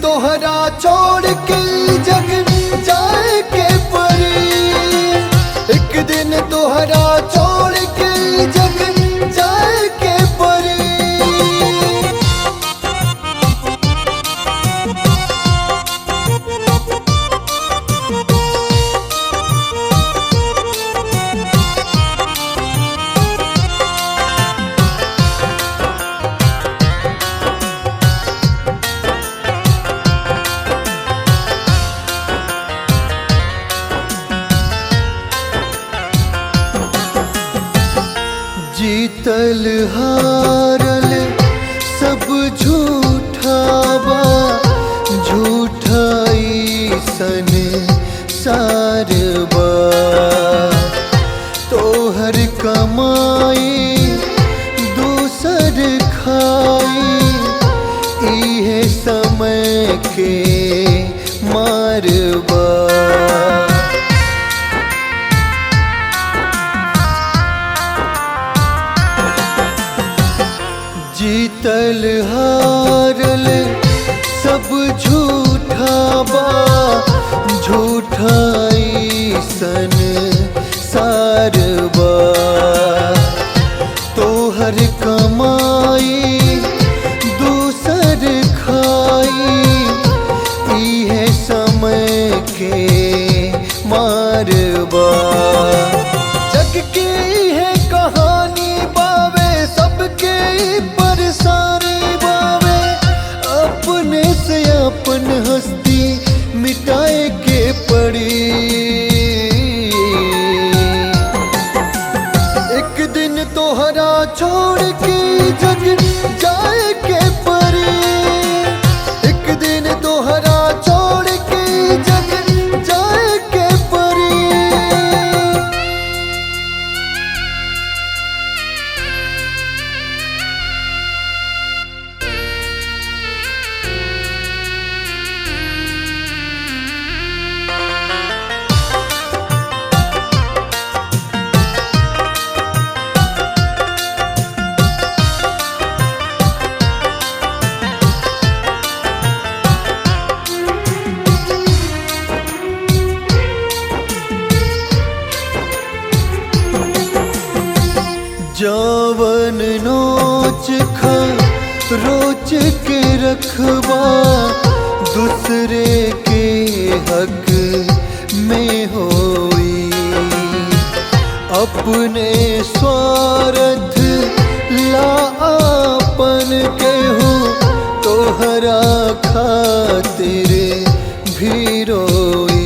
तोहरा छोड़ के जग जाए के परी, एक दिन तोहरा छोड़ के जग जाए के परी। जीतल हारल सब झूठा बा, झूठाई सन सार बा। तोहर कमाई दूसर खाई, इहे समय के मार बा। जीतल हारल सब झूठा बा, झूठाई सन सार बा। तोहर कमाई दूसर खाई, इहे समय के मार बा। जग की है कहानी बावे, सबके परेशानी बावे, अपने से अपन हस्ती मिटाए के पड़ी। एक दिन तोहरा छोड़ के जग जाए के परी, एक दिन तोहरा छोड़ के जग जाए के परी। जवन नोच खा रोच के रखबा, दूसरे के हक में होई। अपने स्वार्थ ला आपन के हो, तोहरा खातिर भी रोई।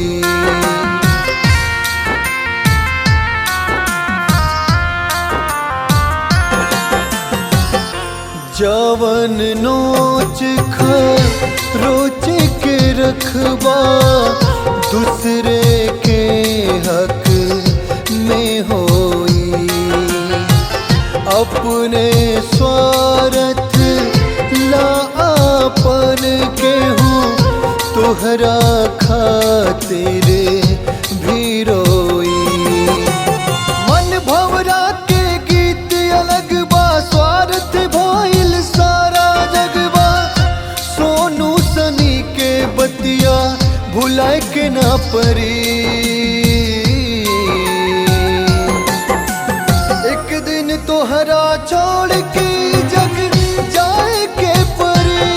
जवन नोच खा रोच के रखबा, दूसरे के हक में होई। अपने स्वार्थ ला आपन के हो, तोहरा खातिर भी रोई। मन भवरा के गीत अलग बा, स्वार्थ भइल सारा जगबा। सोनू सनी के बतिया भुलाए के ना परी। एक दिन तोहरा छोड़ के जग जाए के परी,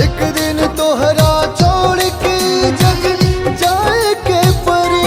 एक दिन तोहरा छोड़ के जग जाए के परी।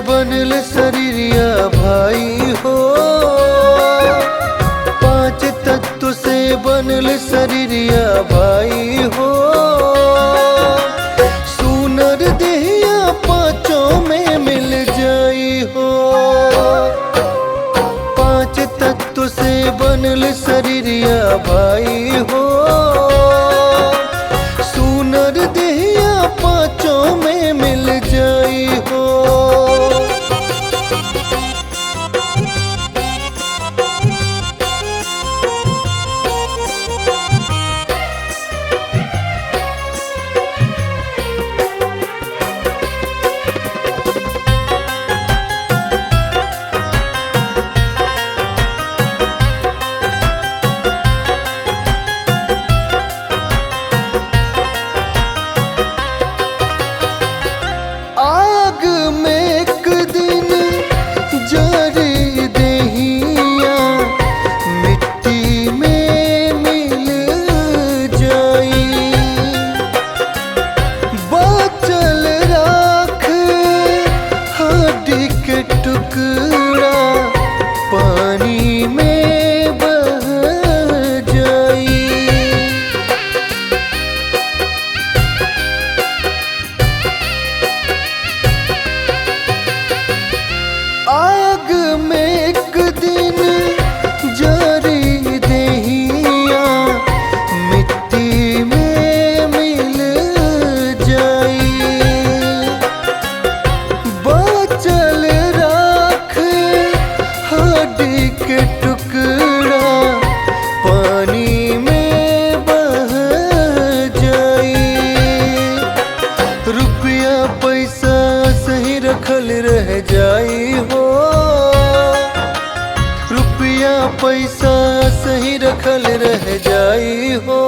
बनल शरीरिया भाई हो, पांच तत्व से बनल शरीरिया भाई हो। सुनर देहिया पांचों में मिल जाई हो, पांच तत्व से बनल शरीरिया भाई हो। सुनर देहिया रुपया पैसा सही रखल रह जाई हो, रुपया पैसा सही रखल रह जाई हो।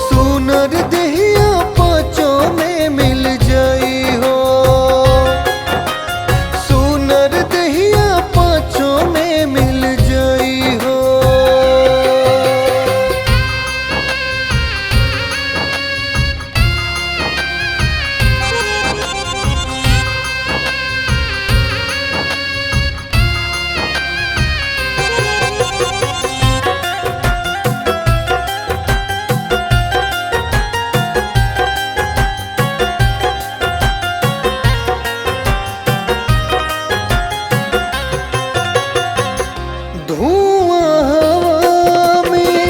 सुनर देहिया पाँचों में मिल जाई हो, सुनर देहिया पाँचों में मिल जाई हो। धुआं हवा में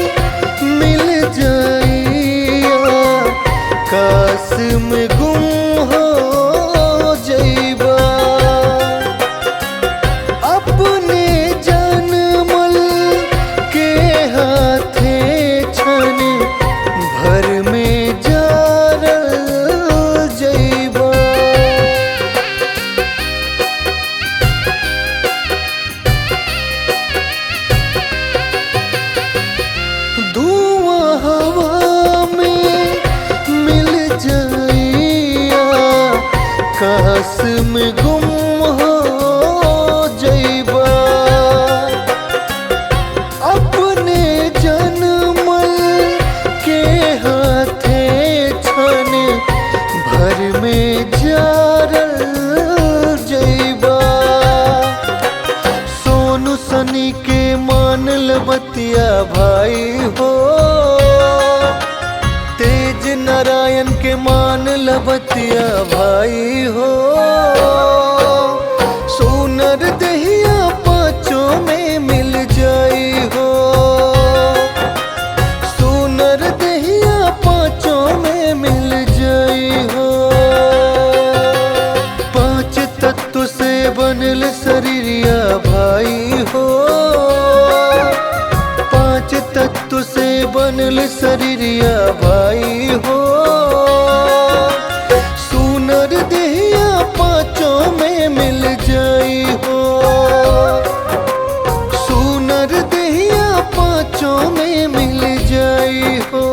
मिल जाई, आकाश में गुम हो जाइबा। अपने जनमल के हाथे छन भर में जारल जाइबा। धुआं हवा में मिल जाई, आकाश में गुम हो जाइबा। अपने जनमल के हाथे छन भर में जारल जाइबा। सोनू सनी के मानल बतिया भाई हो, तेज नारायण के मानल बतिया भाई हो। सुनर देहिया पाँचों में मिल जाई हो, सुनर देहिया पाँचों में मिल जाई हो। पांच तत्व से बनल शरीरिया भाई हो, पांच तत्व से बनल शरीरिया भाई हो। सुनर देहिया पाँचों में मिल जाई हो, सुनर देहिया पाँचों में मिल जाई हो,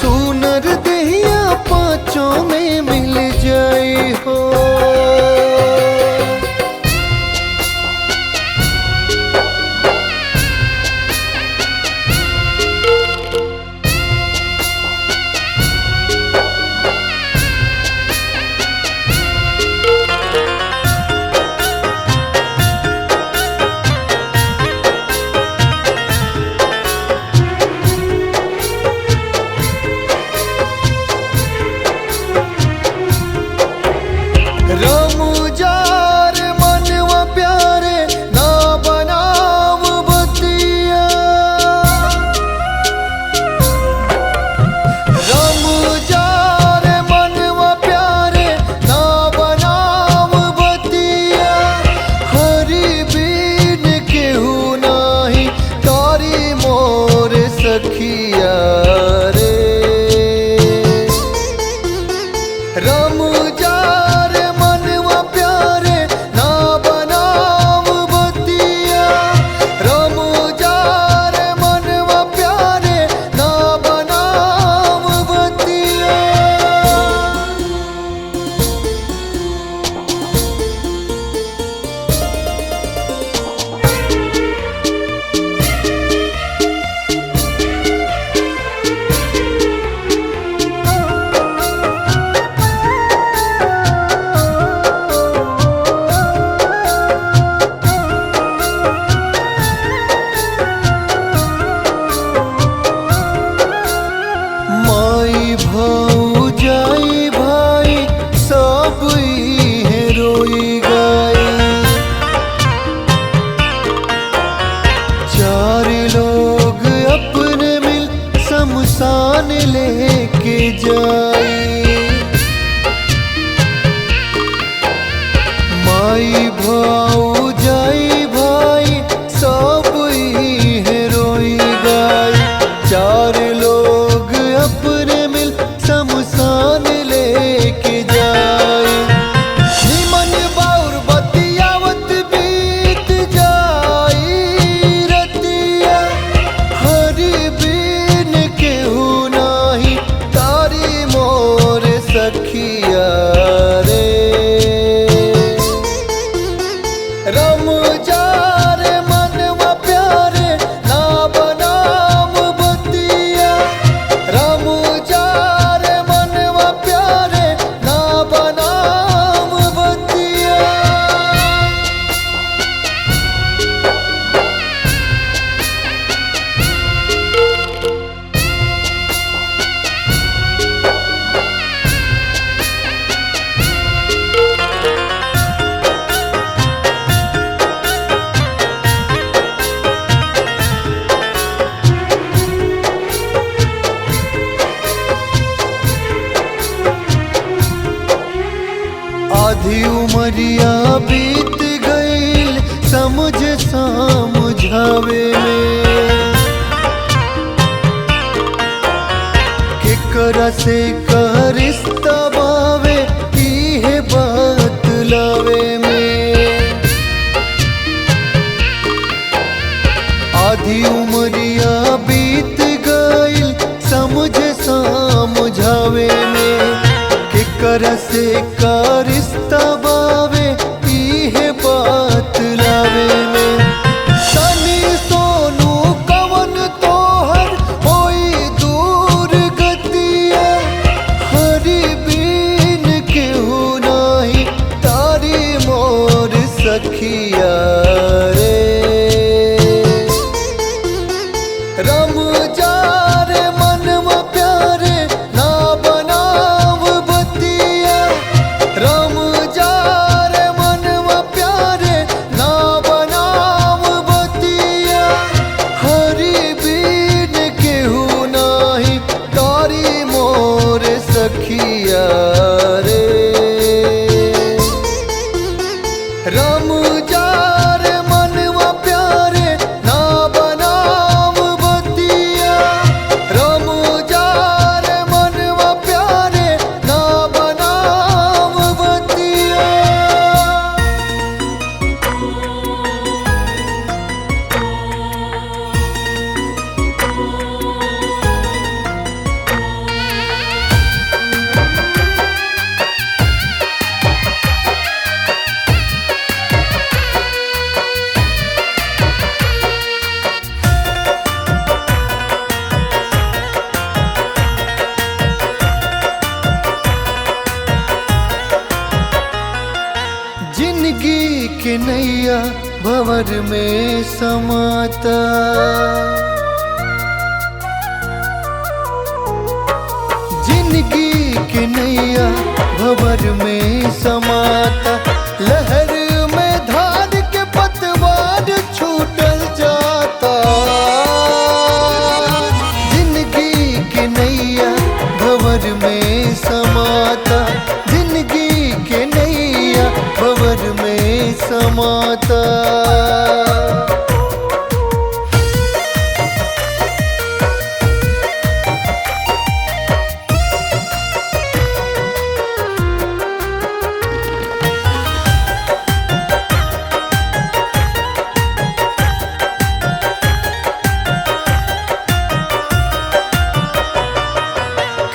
सुनर देहिया पाँचों में मिल जाई हो। रमुजार मनवा प्यारे ना बनाव बतिया, रमुजार मनवा प्यारे ना बनाव बतिया। हरि बीन केहू नाही तारी मोर सखिया रे। रमुजार मनवा प्यारे ना बनाव बतिया, रमुजार मनवा प्यारे ना बनाव बतिया। माई भौजाई भाई सब इहे रोई गई, चार लोग अपने मिल शमशान लेके जाई। माई भौजाई भाई सब इहे रोई गई, चार लोग अपने मिल आधी उमरिया बीत गईल समझ समझावे में, केकरा से का रिश्ता बावे इहे बतलावे में। आधी उमरिया बीत गईल समझ समझावे में, केकरा से का रिश्ता बावे इहे बतलावे में। सनी सोनू कवन तोहर होई दूर गतिया, हरि बीन केहू नाही तारी मोर सखिया रे। रम जा रे मनवा प्यारे ना बनाव बतिया, रम जा रे मनवा प्यारे ना बनाव बतिया, हरि बीन केहू नाही तारी मोर सखिया रे। रम जा रे मनवा प्यारे ना बनाव बतिया, रम जा रे मनवा प्यारे ना बनाव बतिया। जिंदगी के नैया भंवर में समाता, जिंदगी के नैया भंवर में समाता, लहर में धार के पतवार छूटल जाता। जिंदगी के नैया भंवर में समाता, जिंदगी के नैया भंवर में समाता।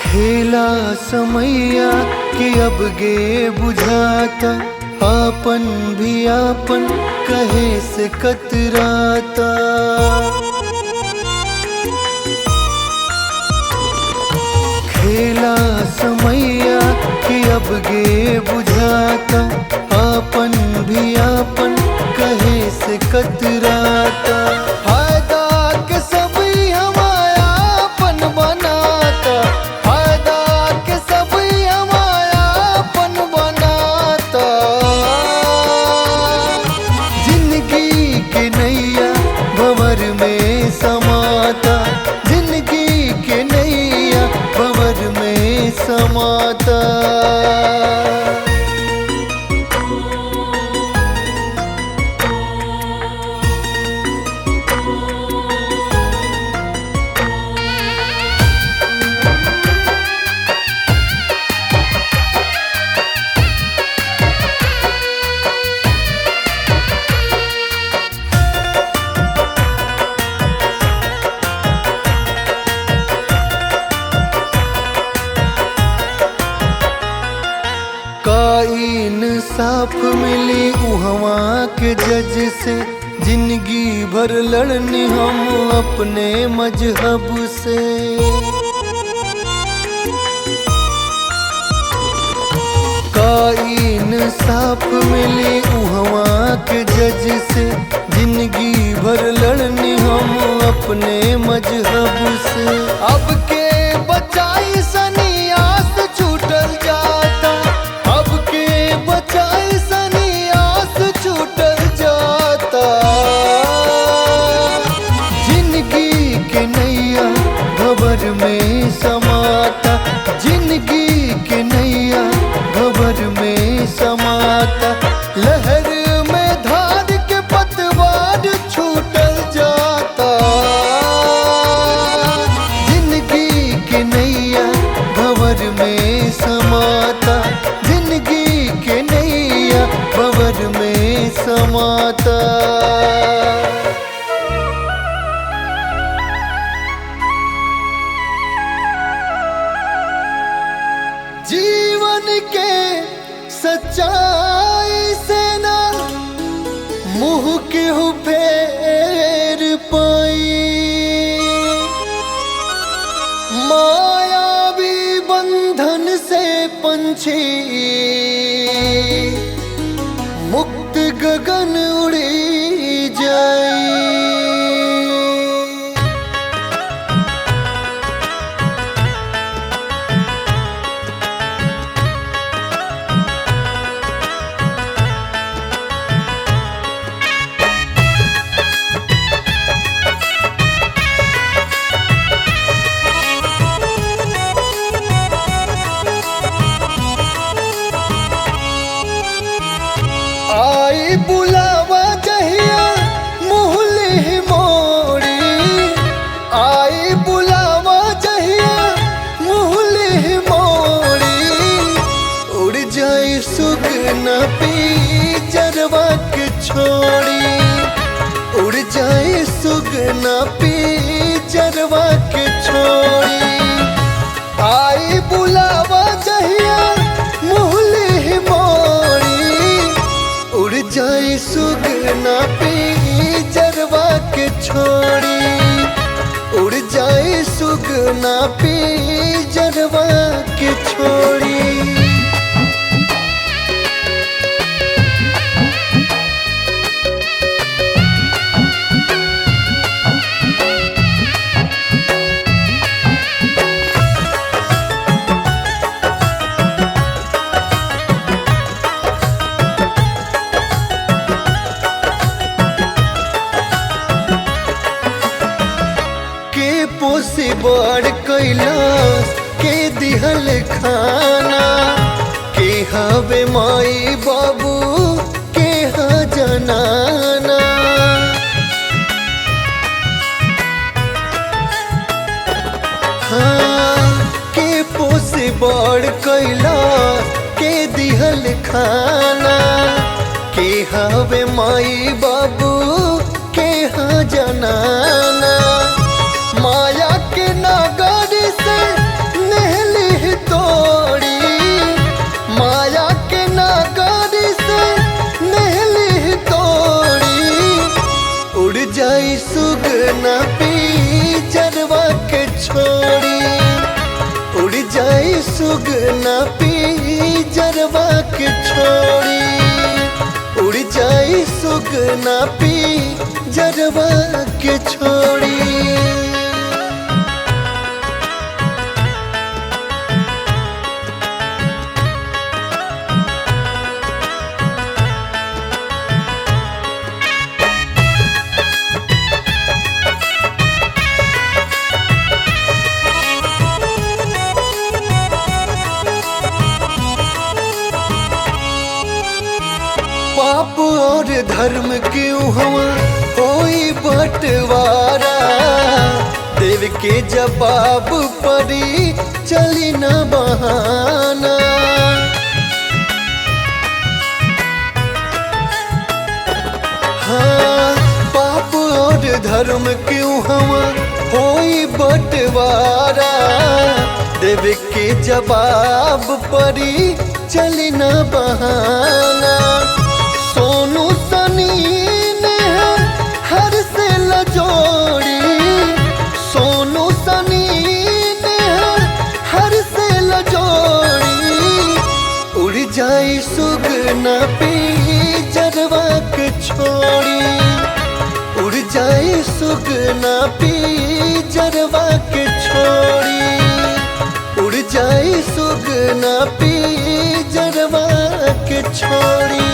खेला समैया के अब गे बुझाता, आपन भी आपन कहे से कतराता। खेला समैया के अब गे बुझाता, आपन भी आपन कहे से कतराता। फायदा के सभी हमारा अपन बनाता, फायदा के सभी हमारा अपन बनाता। जिंदगी के नैया भंवर में समाता, जिंदगी के नैया भंवर में समाता। इंसाफ मिली उहवा के जज से, जिंदगी भर लड़नी हम अपने मजहब से। का इंसाफ मिली उहवा के जज से, जिंदगी भर लड़नी हम अपने मजहब से। अब के बचाई सनियास छूटल जाता, अब के बचाई सनियास छूटल जाता। जिंदगी के नैया भंवर में समाता, जिंदगी के नैया भंवर में समाता। के सच्चाई से ना मुंह केहू फेर पाई। मायावी बंधन से पंछी मुक्त गगन उड़ी जाए। आई बुलावा जहिया मुहले मोड़ी, आई बुलावा जहिया मुहले मोड़ी। उड़ जाए सुगना पी जरवा के छोड़ी, उड़ जाए सुगना पी जरवा के छोड़ी। आई बुलावा जहिया मुहले मोड़ी, उड़ जाए सुगना पी जरवा के छोड़ी, उड़ जाए सुगना पी जरवा के छोड़ी। पोसे बड़ कैलाश के दिहल खाना, के हवे माई बाबू के हा जनाना। हाँ के पोसे बड़ कैलाश के दिहल खाना, के हवे माई बाबू के हा जनाना। माया के नागरी से नहली तोड़ी, माया के नागरी से नहली तोड़ी। उड़ जाई सुगना पी जरवा के छोड़ी, उड़ जाई सुगना पी जरवा के छोड़ी, उड़ जाई सुगना पी जरवा के छोड़ी। पाप और धर्म क्यों हुआ कोई बंटवारा, देव के जवाब परी चली न बहाना। हाँ पाप और धर्म क्यों हुआ कोई बंटवारा, देव के जवाब परी चली न बहाना। सोनू सनी ने हर से लजोड़ी, सोनू सनी ने हर से लजोड़ी। उड़ जाए सुगना पी जरवा के छोड़ी, उड़ जाए सुगना पी जरवा के छोड़ी, उड़ जाए सुगना पी जरवा के छोड़ी।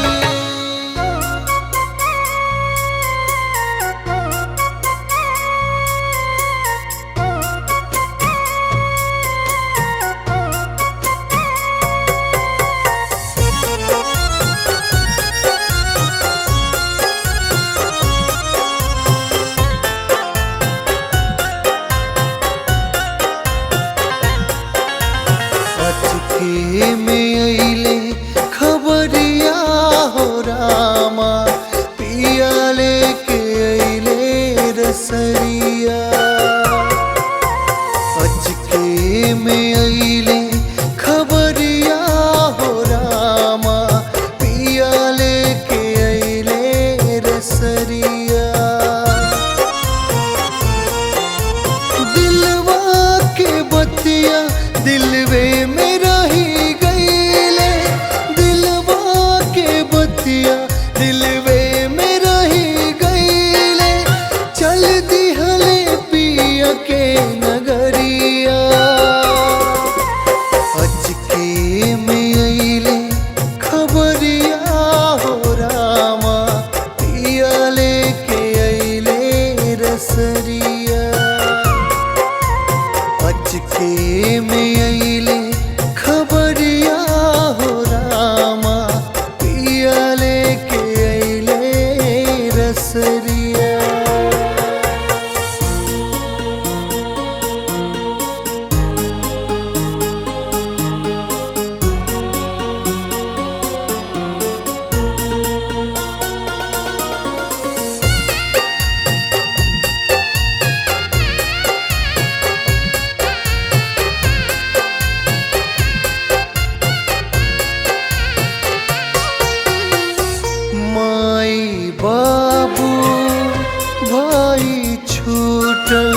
में अइले खबरिया हो रामा, पिया लेके अइले रसरिया। अचके में अइले खबरिया दिलवे में रही गईले दिलवा के बतिया दिलवे में रही गईले चल दिहले पिया के नगरिया अचके में अइले खबरिया हो रामा पिया लेके अइले रसरिया अचके में अइले खबरिया हो रामा पिया लेके अइले रसरिया। माई बाबू भाई छूटल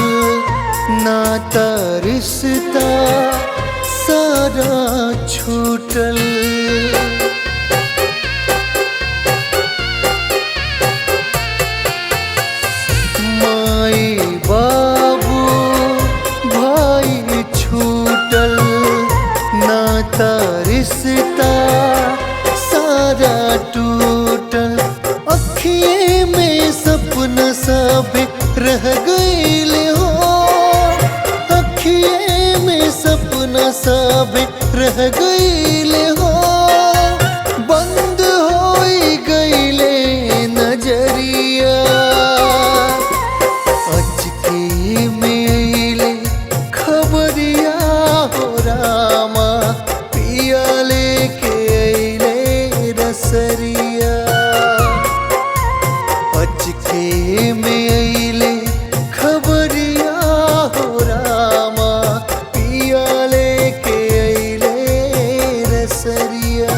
नाता रिश्ता सारा छूटल माई बाबू भाई छूटल नाता रिश्ता सारा टूटल अखिए में सपना सब रह गईले हो अखिए में सपना सब रह गईले हो बंद होई गईले नजरिया अचके में अइले खबरिया हो रामा पिया लेके अइले रसरिया अचके में अइले खबरिया हो रामा पिया लेके अइले रसरिया।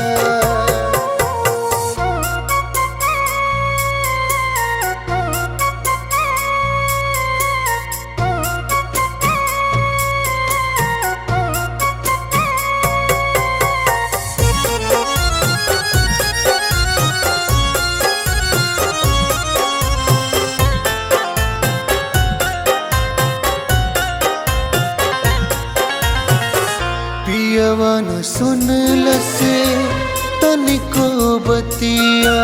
पियवन सुनलस तनिको बतिया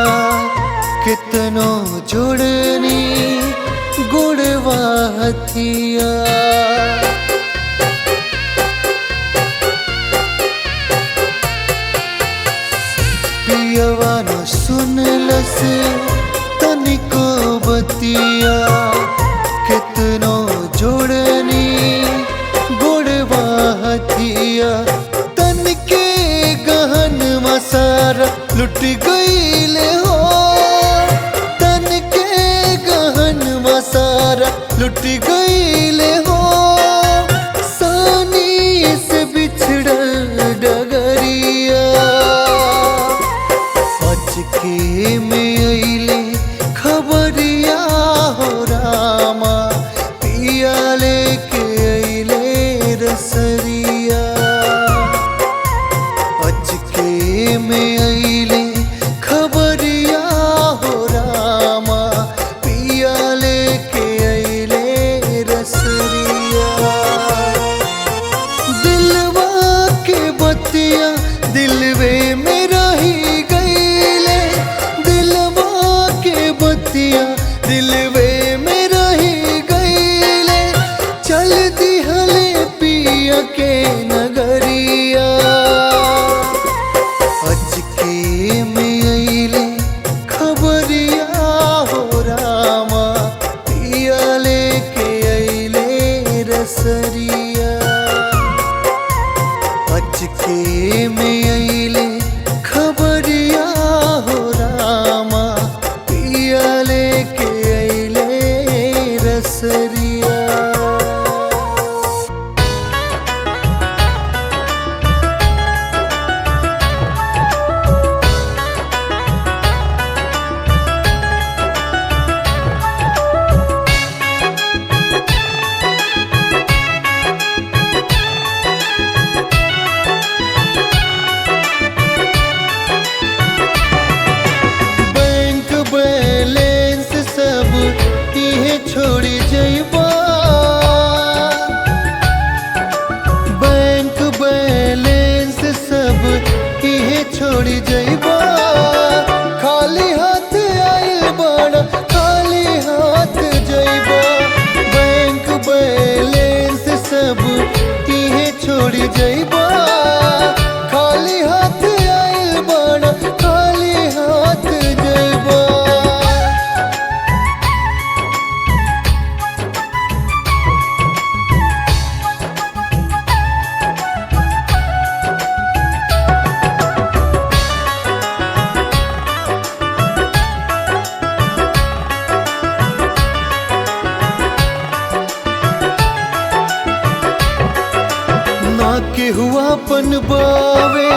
कितनो जोड़नी गुड़वा हथिया पियवन सुनलस तनिको बतिया कितनो जोड़नी गुड़वा हथिया तन के गहन मसारा लुट गईले हो तन के गहन मसारा लुट गईले हो सानी से बिछड़ल डगरिया अचके में अइले खबरिया हो रामा पिया लेके अइले रसरिया अचके में अइले खबरिया हो रामा पिया लेके अइले रसरिया दिलवा के बतिया दिलवे में रही गईले दिलवा के बतिया दिलवे में रही गईले चल दिहले पिया के नगरिया अचके में अइले खबरिया हो रामा पिया लेके अइले रसरिया अचके में अइले खबरिया हो रामा पिया लेके अइले रसरिया। केहुआपन बावे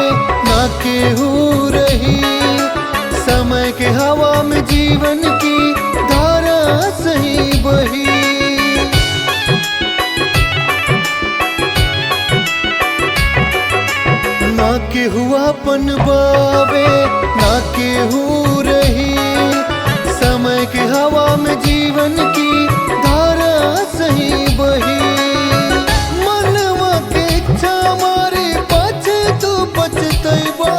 ना केहू रही, समय के हवा में जीवन की धारा सही बही। ना केहुआपन बावे ना केहू रही, समय के हवा में जीवन की धारा सही बही। मनवा के इच्छा मारे पाछे तू पछतैबा,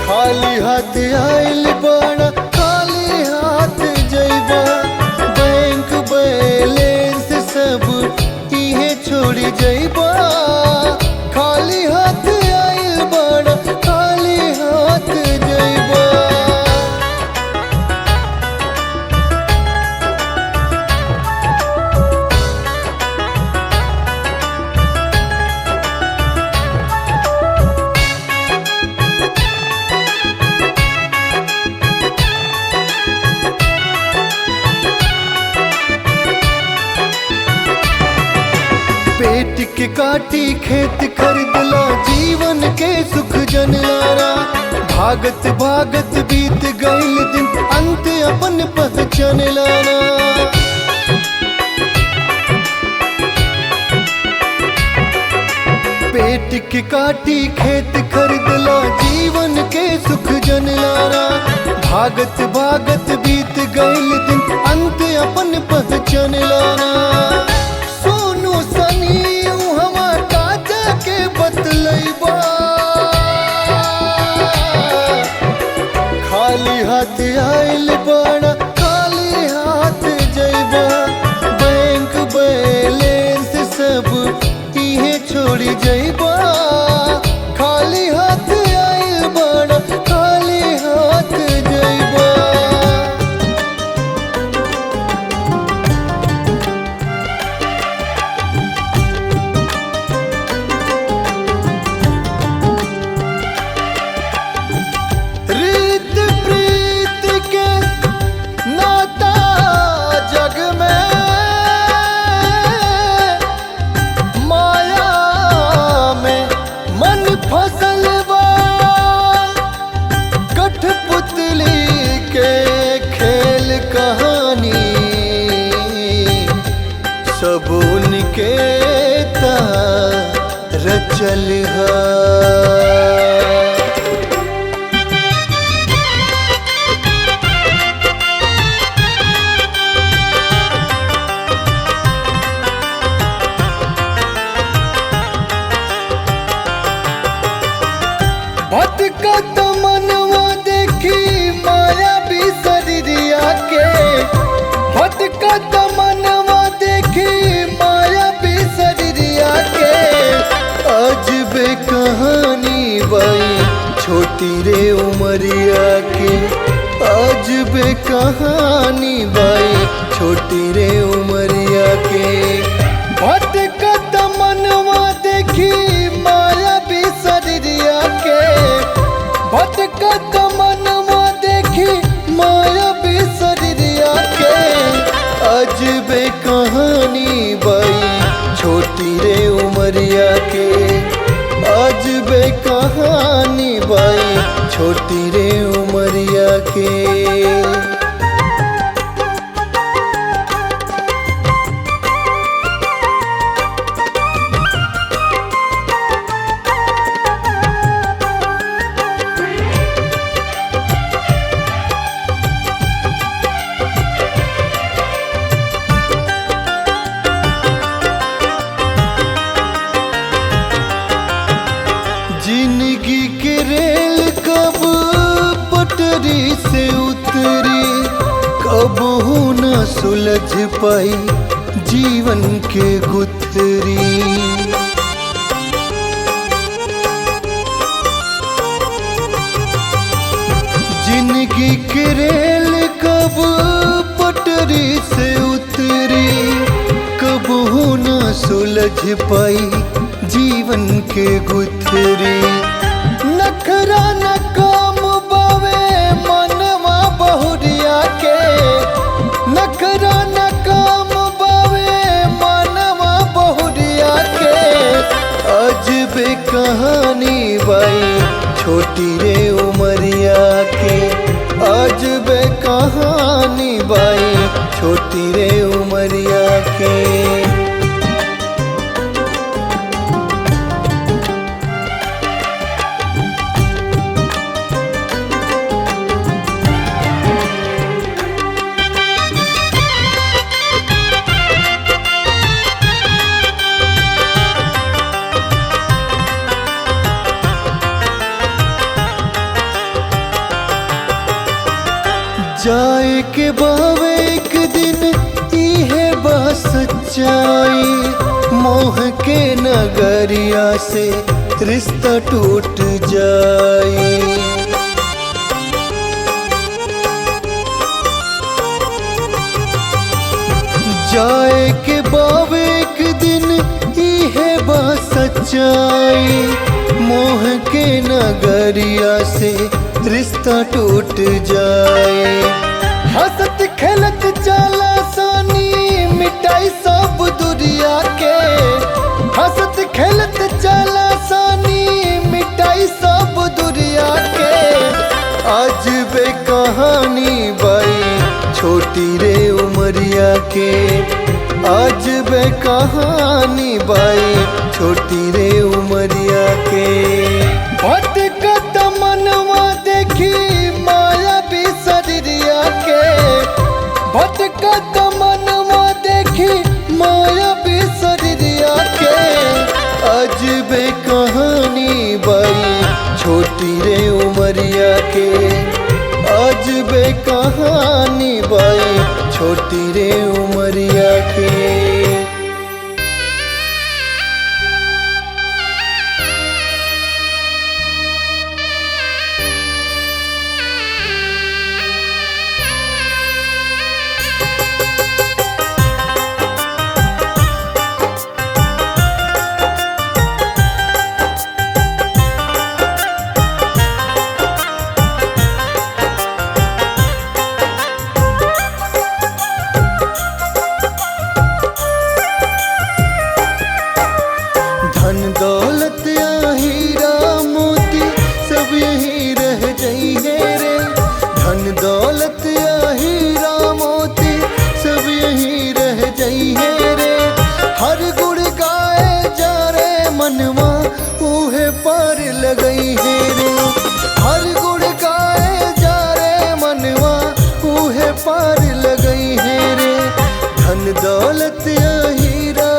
खाली हाथ आइल बाड़ा खाली हाथ जइबा। बैंक बैलेंस सब इहे छोड़ी जइबा, खाली हाथ आइल बाड़ा खाली हाथ जइबा। पेट के काटी खेत खरीदला, जीवन के सुख जनलारा। भागत भागत बीत गईल दिन, अंत अपन पहचान लाना। पेट के काटी खेत खरीदला, जीवन के सुख जनलारा। भागत भागत बीत गईल दिन, अंत अपन पहचान लाना। बतलैबा, खाली हाथ आइल बाड़ा खाली हाथ जइबा। बैंक बैलेंस सब इहे छोड़ी जइबा, खाली हाथ आइल बाड़ा खाली हाथ जइबा। सब उनके रचल है। भटकत मनवा देखी माया बिसरिया के, भटकत मनवा देखी माया बिसरिया के। अजबे कहानी बाई छोटी रे उमरिया के, अजबे कहानी बाई छोटी रे उमरिया के। भटकत मनवा देखी माया बिसरिया के, भटकत मनवा देखी माया बिसरिया के। अजबे कहानी बाई छोटी रे उमरिया के, अजबे कहानी बाई छोटी रे उमरिया के। जिंदगी के रेल कब पटरी से उतरी, कब न सुलझ पाई जीवन के गुथरी। जिंदगी के रेल कब पटरी से उतरी, कब न सुलझ पाई जीवन के गुथरी। नखरा न काम बावे मनवा बहुरिया के, नखरा न काम बावे मनवा बहुरिया बे कहानी बाई छोटी रे उमरिया के, आज बे कहानी बाई छोटी रे उमरिया के। जाए के बावे एक दिन इहे बस सच्चाई, मोह के नगरिया से रिश्ता टूट जाए। जाए के बावे एक दिन इहे बस सच्चाई, मोह के नगरिया से रिश्ता टूट जाए। हंसत खेलत चला सानी मिटाई सब दुनिया के, हंसत खेलत चला सानी मिटाई सब दुनिया के। आज बे कहानी बाई छोटी रे उमरिया के, आज बे कहानी बाई छोटी रे उमरिया के। भटकत मनवा देखी माया भी शरीरिया के, भटकत मनवा देखी माया भी शरीरिया के। आज बे कहानी बाई छोटी रे उमरिया के, आज बे कहानी बाई छोटी रे उमरिया के। धन दौलत या हीरा मोती सब यहीं रह जाइए रे, धन दौलत या हीरा मोती सब यहीं रह जाइए रे। हर गुण गाए जा रे मनवा ऊहे पार लगई है रे, हर गुण गाए जा रे मनवा ऊहे पार लगई है रे। धन दौलत या हीरा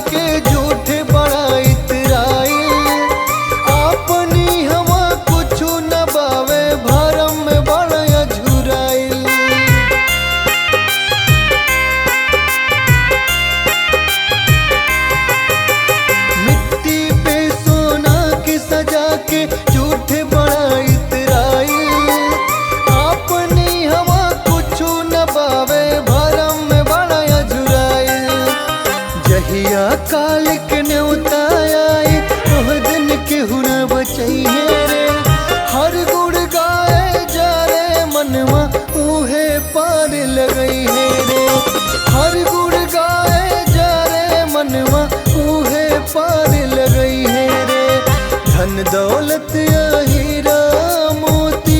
के झूठे बड़ा इतराई, अपनी हवा कुछ न बावे भरम में बड़ा अझुराई। मिट्टी पे सोना की सजा के झूठे बड़ा इतराई, अपनी हवा कुछ न बावे भरम में बड़ा अझुराई। जहिया काल के न्योता आई ओह दिन केहू न बचइहे रे, हर गुण गाए जा रे मनवा ऊहे पार लगई है रे, हर गुण गाए जा रे मनवा ऊहे पार लगई है रे। धन दौलत या हीरा मोती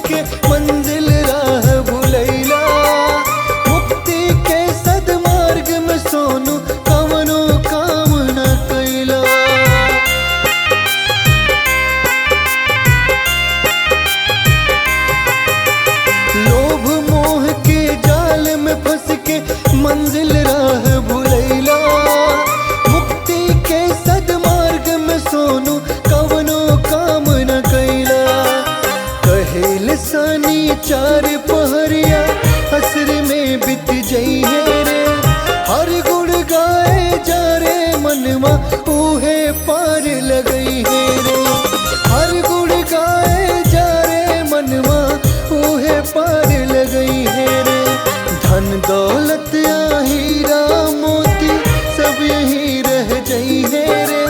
के मंजिल रहेल सानी चार पहरिया असर में बीत जइहे रे। हर गुण गाए जा रे मनवा उहे पार लगई है रे। हर गुण गाए जा रे मनवा उहे पार लगई है रे। धन दौलत या हीरा मोती सब यहीं रह जई है रे।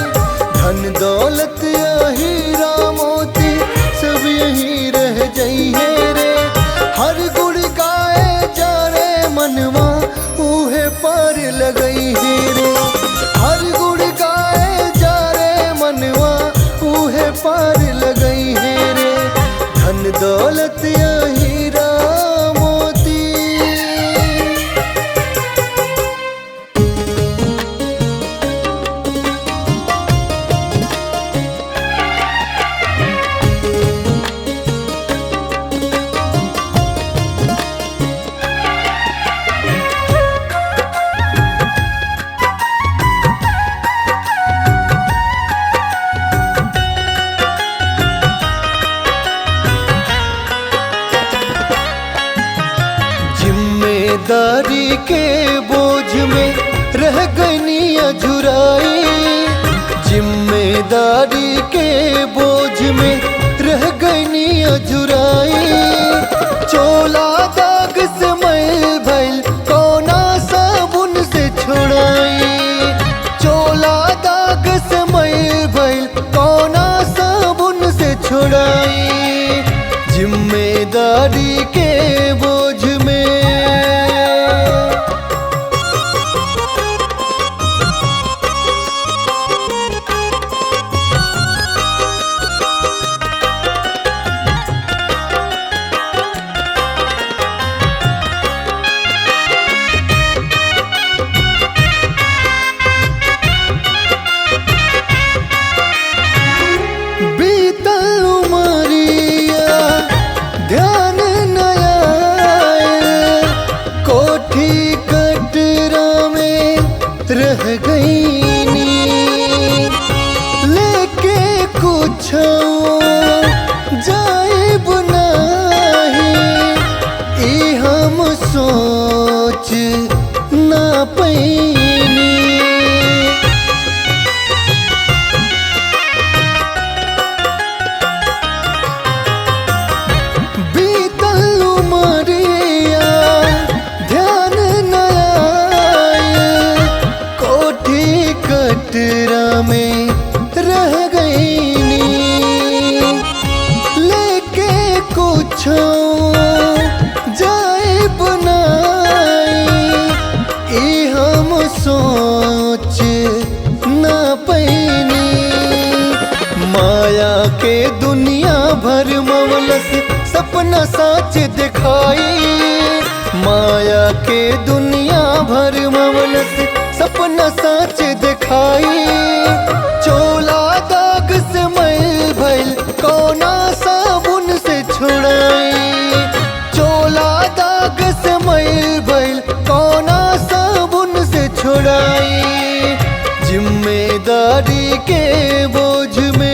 धन दौलत या हीरा मोती सब यहीं रह जई है रे। हर गुण गाए जा रे मनवा उहे पार लगई है रे। हर गुण गाए जा रे मनवा उहे पार लगई है रे। धन दौलत या हीरा मोती। जिम्मेदारी के बोझ में रह गई अझुराई। जिम्मेदारी के बोझ में रह गई अझुराई। चोला दाग से मैल भइल कौना साबुन से छुड़ाई। चोला दाग से मैल भइल कौना साबुन से छुड़ाई। जिम्मेदारी के बोझ में बीतल उमरिया ध्यान नया कोठी कटरा में रह गई नी। लेके कुछ जाइब नाही ई हम सोच ना पैनी। बीतल उमरिया ध्यान नया कोठी कटरा में रह गई नी। लेके कुछ जाइब नाही ई हम सोच ना पैनी। माया के दुनिया भर मवलस सपना साच दिखाई। माया के दुनिया भर मवलस सपना साच दिखाई। चोला दाग से मैल भइल कौना साबुन से छुड़ाई। चोला दाग से मैल भइल कौना साबुन से छुड़ाई। जिम्मेदारी के बोझ में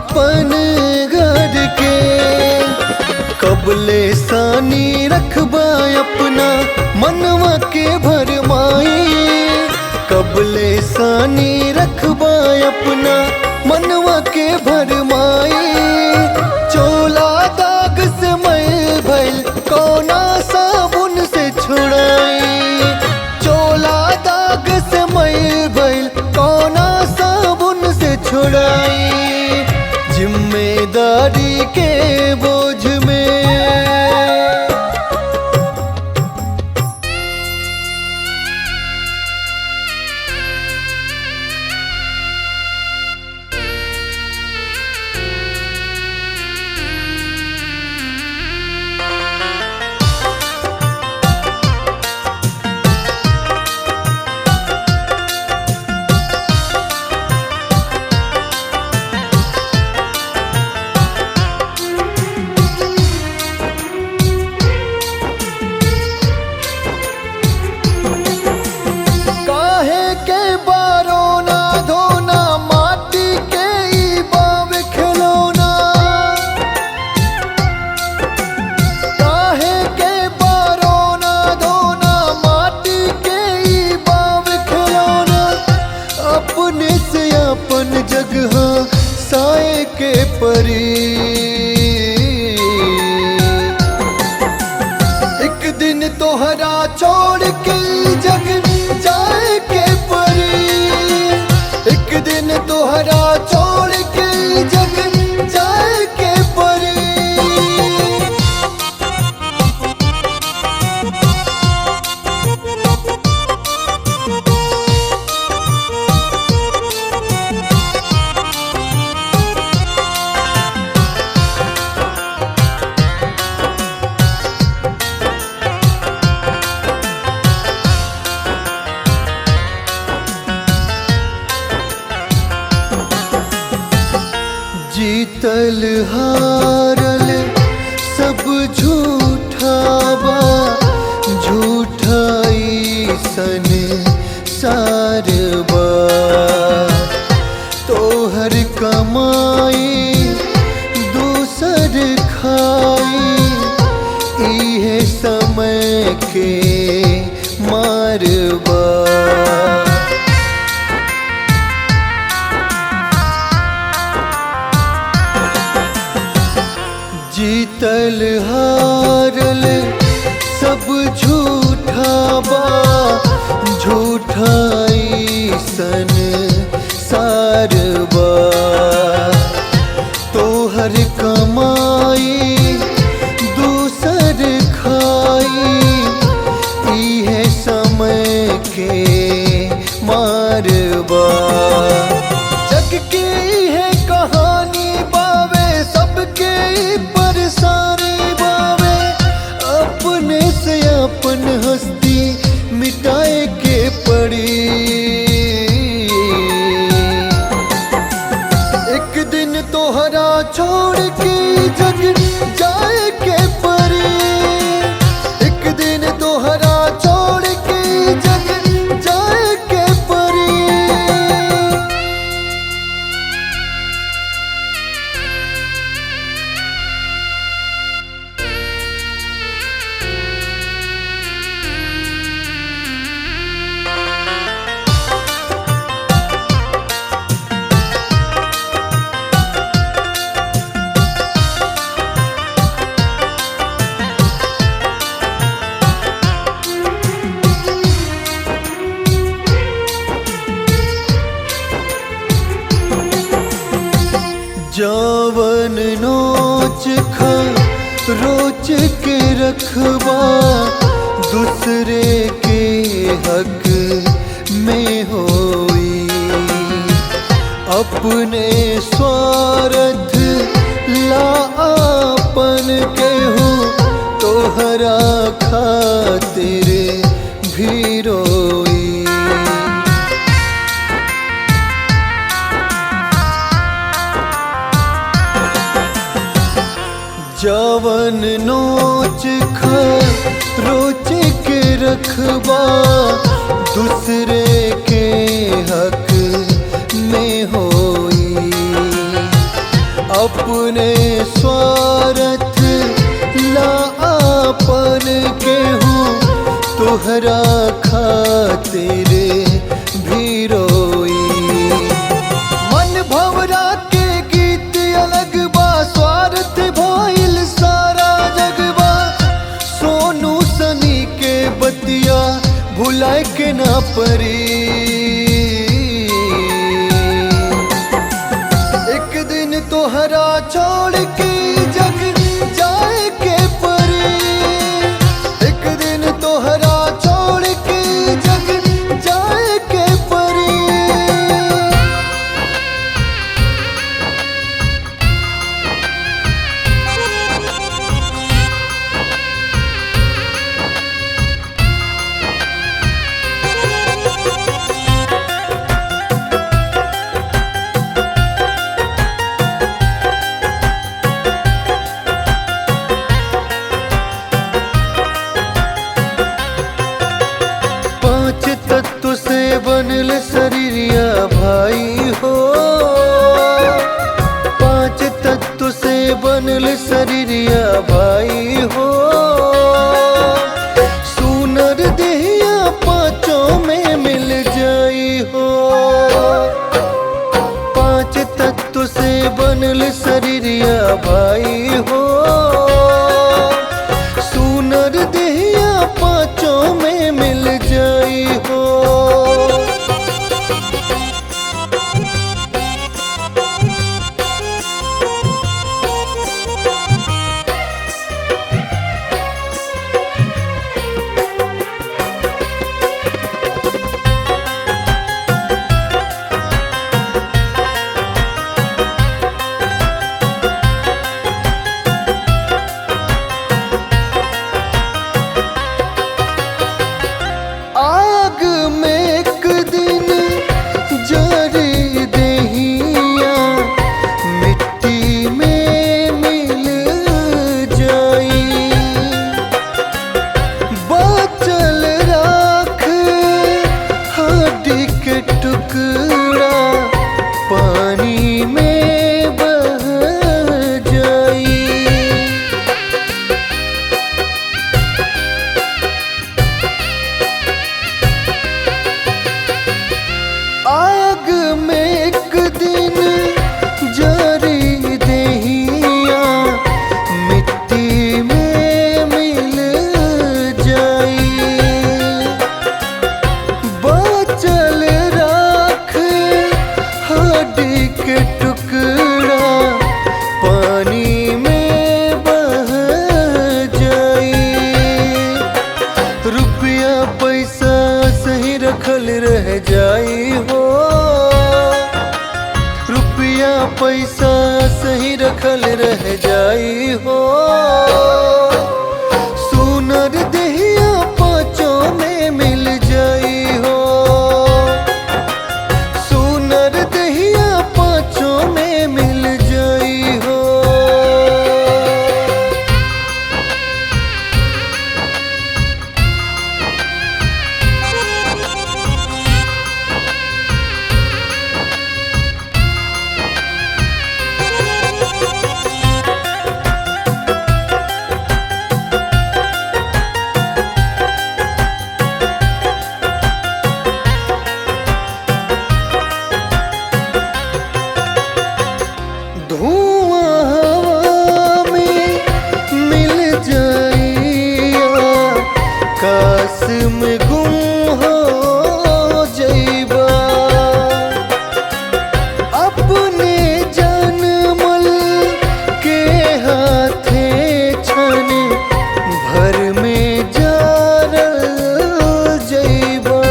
अपन घर के। कबले सानी रखबा अपना मनवा के भरमाई, कबले सानी रखबा अपना मनवा के भरमाई। चोला दाग से मैल भइल कौना साबुन से छुड़ाई, चोला दाग से मैल भइल कौना साबुन से छुड़ाई। जिम्मेदारी के बोझ में जगह साए के परी। एक दिन तोहरा छोड़ के जग जाए के परी, एक दिन तोहरा छोड़ के जग जाए के परी। जीतल हारल सब झूठा बा, झूठाई सन सार बा। तोहर कमाई दूसर खाई, इहे समय के मार बा। जीतल हारल सब झूठा बा, झूठाई सन सार बा। तोहर कमाई दूसर खाई, इहे समय के मार बा। जग की है कहानी बावे सबके परेशानी बावे, अपने से अपन हस्ती मिटाए के पड़ी। एक दिन तोहरा छोड़ के जग जाए के पड़ी, एक दिन तोहरा छोड़ के जग जाए के पड़ी। जवन नोच रोच के रखबा, दूसरे के हक में होई। अपने स्वार्थ ला अपन केहू तोहरा खातिर भी रोई। जवन नोच रोच के रखबा, दूसरे के हक में होई। तुहरा खातिर भी रोई। मन भवरा के गीत अलग बा, स्वार्थ भइल सारा जगबा। सोनू सनी के बतिया भुलाए के ना परी। एक दिन तोहरा छोड़ के जग जाए के परी। एक दिन तोहरा छोड़ के जग जाए के परी। पांच तत्व से बनल शरीरिया भाई हो। पांच तत्व से बनल शरीरिया भाई हो। सुनर देहिया पांचों में मिल जाई हो। पांच तत्व से बनल शरीरिया भाई हो। सुनर देहिया पांचों में मिल जाई हो। आग में एक दिन जरी देहिया मिट्टी में मिल जाई। बचल राख हड्डी के टुकड़ा पानी में बह जाई। आग में एक दिन जरी देहिया मिट्टी में मिल जाई। बचल राख हड्डी के टुकड़ा पानी में बह जाई। रुपया पैसा सही रखल रह जाई हो। रुपया पैसा सही रखल रह जाई हो। सुनर देहिया पांचों में मिल जाई हो। सुनर देहिया पांचों में मिल जाई हो। धुआं हवा में मिल जाई। आकाश में गुम हो जाइबा। अपने जनमल के हाथे छन भर में जारल जाइबा।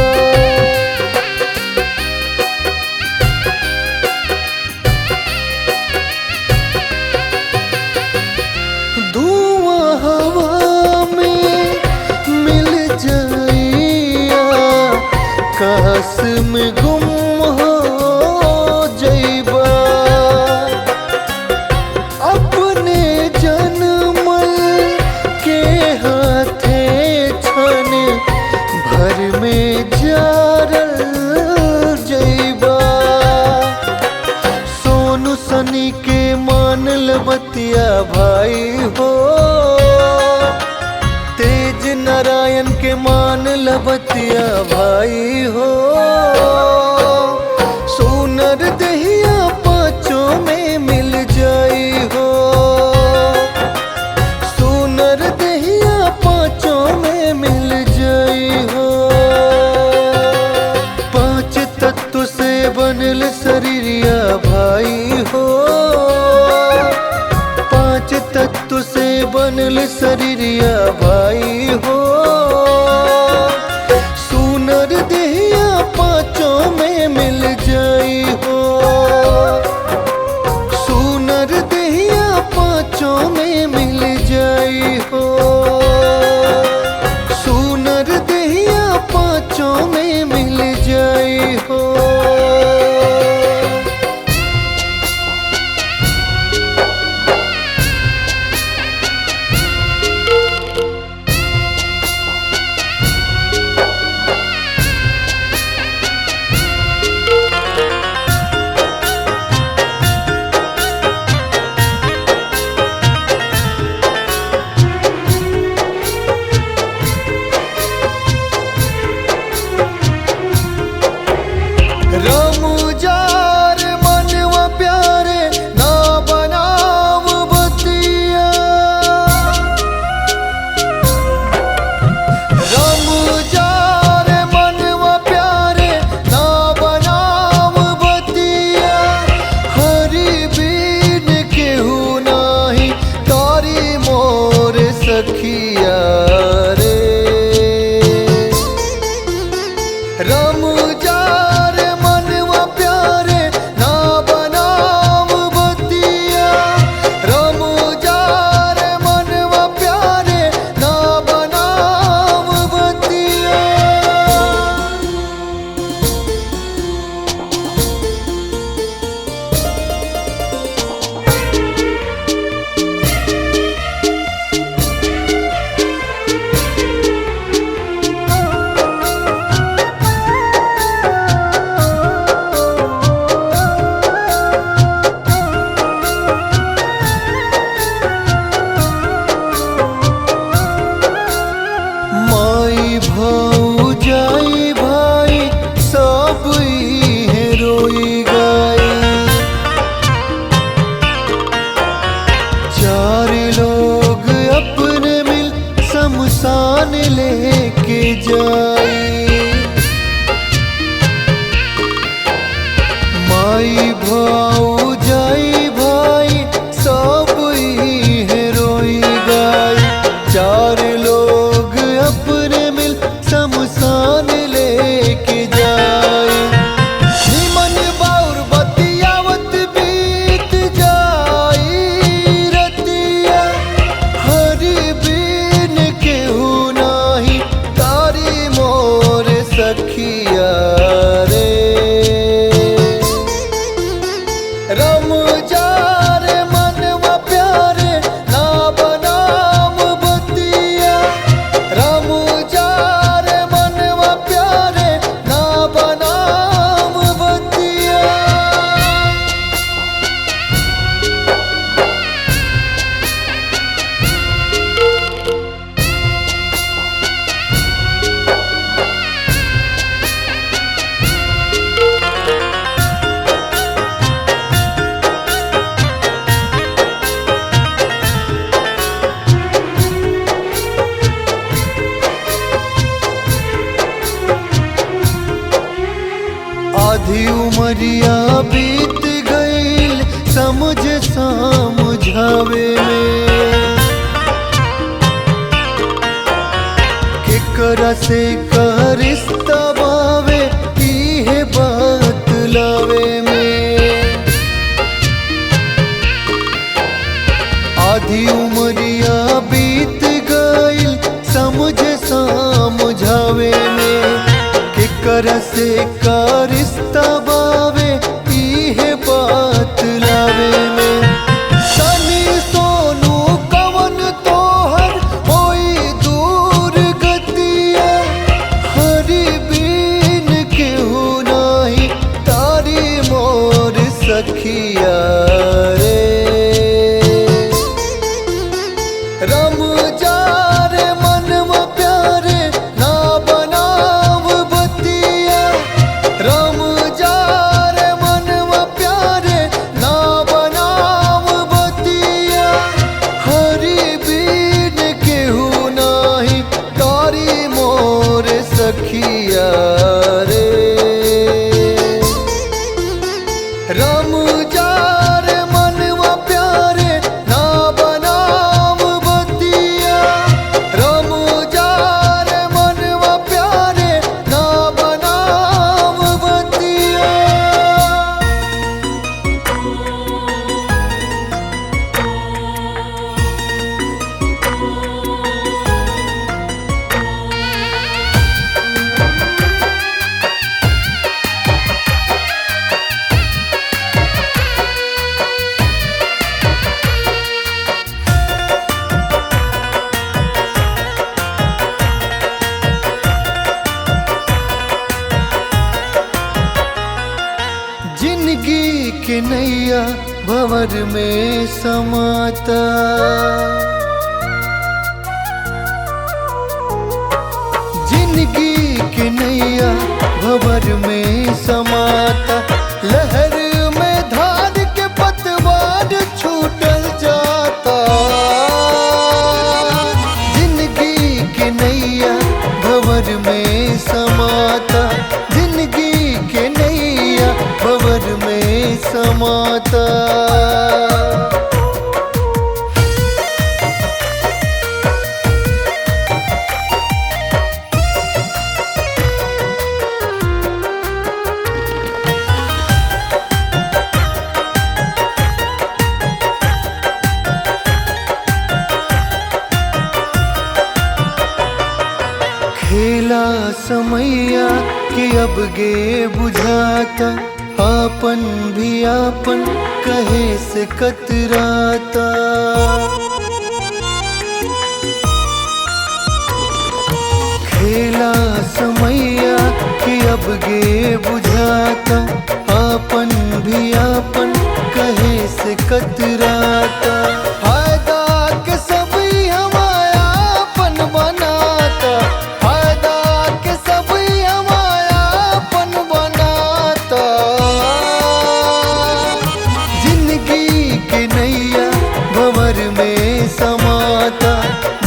धुआं हवा में मिल जाई। आकाश में गुम हो जाइबा। अपने जनमल के हाथे छन भर में जारल जाइबा। सोनू सनी के मानल बतिया भाई हो। तेज नारायण के मान लबतिया भाई हो, सुनर दहिया पाँचों में मिल जाई हो, सुनर दहिया पाँचों में मिल जाई हो। पांच तत्व से बनल शरीरिया भाई हो, पांच तत्व से बनल शरीरिया भाई हो, सुनर दहिया पाँचों में मिल जाई हो, सुनर दहिया पाँचों में मिल जाई हो, सुनर दहिया पाँचों में मिल जाई हो। रमुजार मनवा प्यारे ना बनाव बतिया, रमुजार मनवा प्यारे ना बनाव बतिया, हरि बीन केहू नाही तारी मोर सखिया रे। रमुजार मनवा प्यारे ना बनाव बतिया, रमुजार मनवा प्यारे ना बनाव बतिया। माई भौजाई भाई सब इहे रोई गई, चार लोग अपने मिल शमशान लेके जाई। माई भौजाई भाई सब इहे रोई गई, चार लोग अपने मिल शमशान लेके जाए। निमन बाउर बतियावत बीत जाई रतिया, हरि बीन केहू नाही तारी मोर सखिया रे। रमुजार मनवा प्यारे ना बनाव बतिया, रमुजार मनवा प्यारे ना बनाव बतिया। आधी उमरिया बीत गईल समझ समझावे में, केकरा से का रिश्ता बावे इहे बात लावे में। आधी उमरिया बीत गईल समझ समझावे में, केकरा से का रिश्ता बावे इहे बात लावे में। सनी सोनू कवन तोहर होई दूर गतिया, हरि बीन केहू नाही तारी मोर सखिया रे। रमुजार मनवा प्यारे ना बन सखिया रे। राम जा रे मनवा प्यारे ना बनाम बतिया। राम जा रे मनवा प्यारे ना बनाम बतिया। जिंदगी के नैया भंवर में समाता। जिंदगी के नैया भंवर में समाता। लहर में धार के पतवार छूटल जाता। जिंदगी के नैया भंवर में समाता। जिंदगी के नैया भंवर में समाता। खेला समैया कि अब गे बुझाता। आपन भी आपन कहे से कतराता। खेला समैया कि अब गे बुझाता। आपन भी आपन कहे से कतराता। फायदा के सभी हमारा अपन बनाता। फायदा के सभी हमारा अपन बनाता। जिंदगी के नैया भंवर में समाता।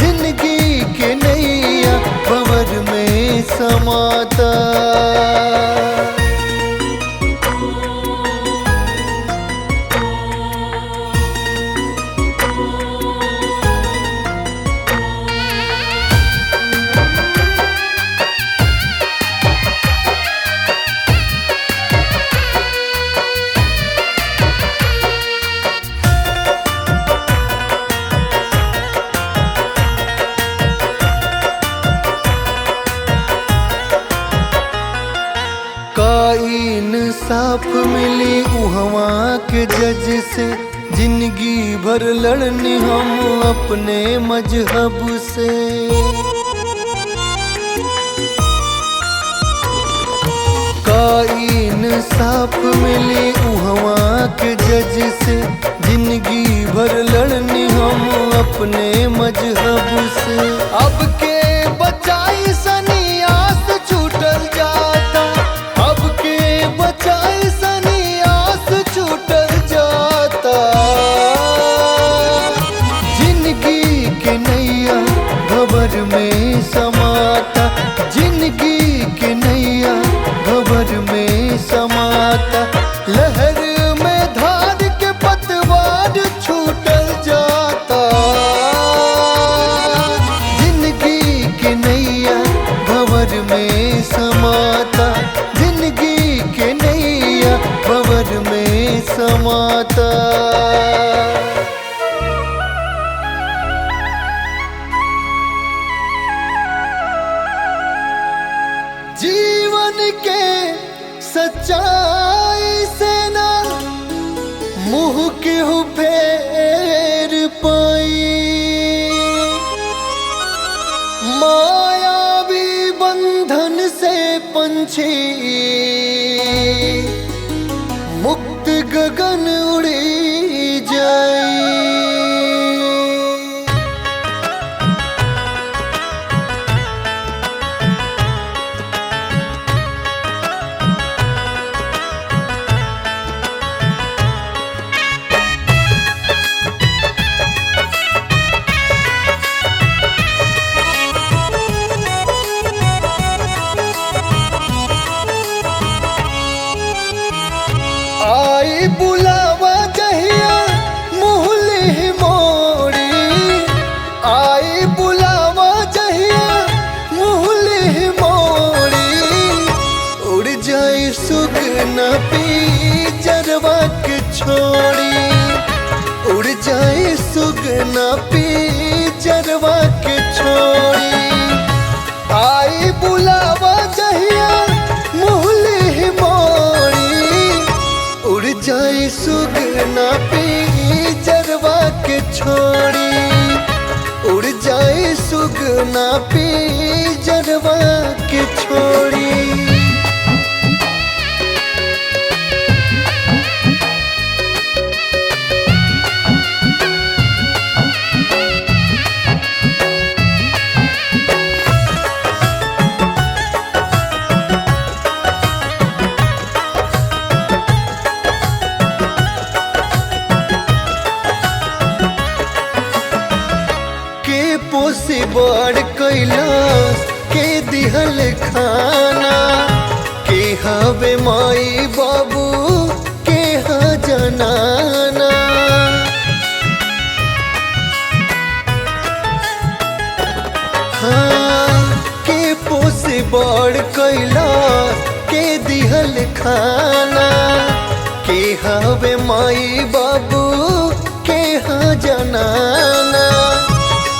जिंदगी के नैया भंवर में समाता। का इंसाफ मिली उहवा के जज से। जिंदगी भर लड़नी हम अपने मजहब से। का इंसाफ मिली उहवा के जज से। जिंदगी भर लड़नी हम अपने मजहब से। अब के बचाई सनियास छूटल जाता। अब के बचाई सनियास छूटल जाता। जिंदगी के नैया भंवर में समाता। जिंदगी के नैया भंवर में समाता। लहर में धार के पतवार छूटल जाता। जिंदगी के नैया भंवर में समाता। जिंदगी के नैया भंवर में समाता। जीवन के सच्चाई से ना मुँह केहू फेर पाई। मायावी बंधन से पंछी मुक्त गगन उड़ी जाई। सुगना पी जरवा के छोड़ी। आई बुलावा जहिया मुहली मोड़ी, उड़ जाई सुगना पी जरवा के छोड़ी। उड़ जाई सुगना पी जरवा के छोड़ी। पोसी बड़ कैलाश के दिहल खाना, के हवे माई बाबू के हा जनाना। हाँ के पोसी बड़ कैलाश के दिहल खाना, के हवे माई बाबू के हा जनाना।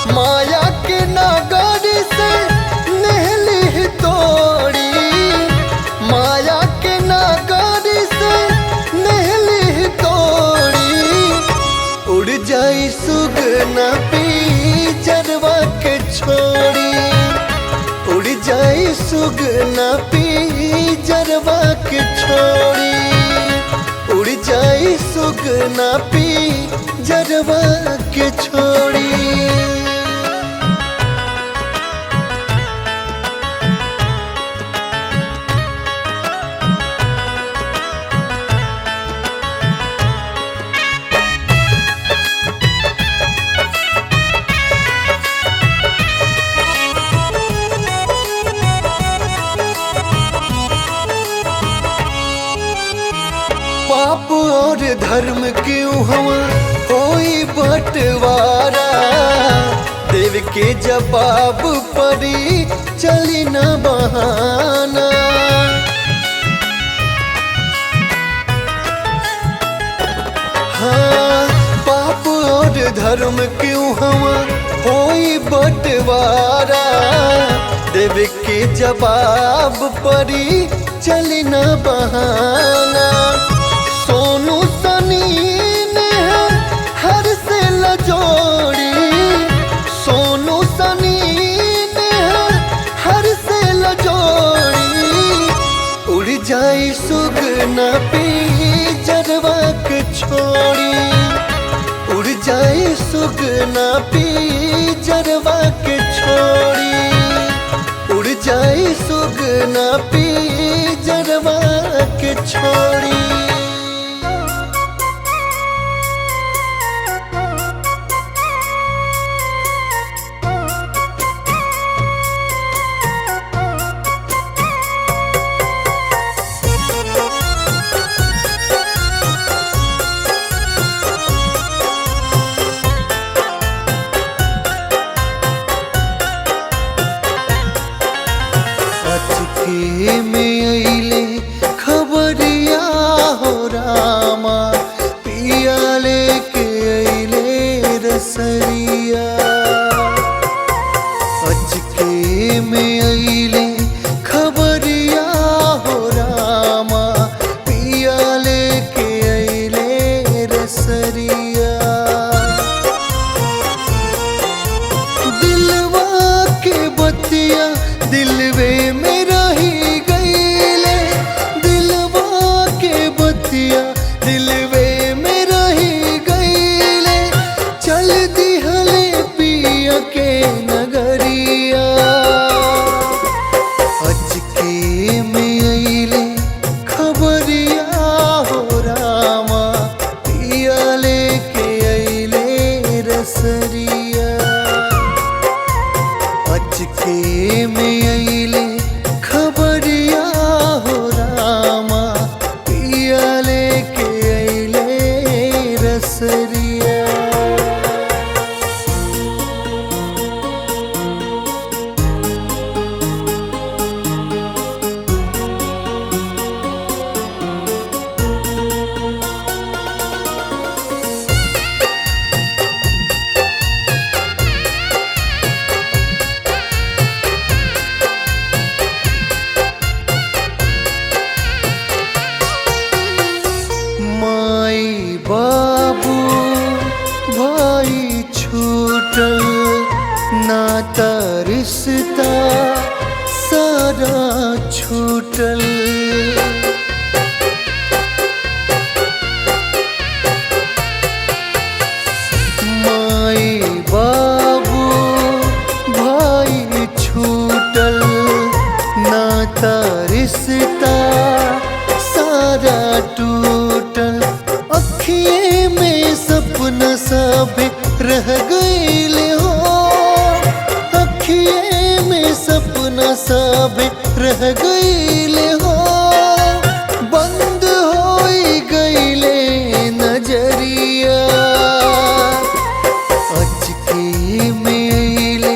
माया के नागरी से नहली तोड़ी, माया के नागरी से नहली तोड़ी। उड़ जाई सुगना पी जरवा के छोड़ी। उड़ जाई सुगना पी जरवा के छोड़ी। उड़ जाई सुगना पी जरवा के छोड़ी। पाप और धर्म क्यों हवा कोई बंटवारा, देव के जवाब परी चली न बहाना। हाँ पाप और धर्म क्यों हवा कोई बंटवारा, देव के जवाब परी चली न बहाना। सोनू सनी ने हर से लजोड़ी, सोनू सनी ने हर से लजोड़ी। उड़ जाई सुगना पी जरवा के छोड़ी। उड़ जाई सुगना पी जरवा के छोड़ी। उड़ जाई सुगना पी जरवा के छोड़ी। अचके में अइले खबरिया हो रामा, पिया लेके अइले रसरिया। अचके में अइले खबरिया हो रामा, पिया लेके अइले रसरिया। दिलवा के बतिया दिलवे में रही गईले, छूटल। माई बाबू भाई छूटल, नाता रिश्ता सारा टूटल। अखिए में सपना सब रह गईल हो, अखिए में सपना सब रह गईल हो। बंद होई गईले नजरिया, अचके में अइले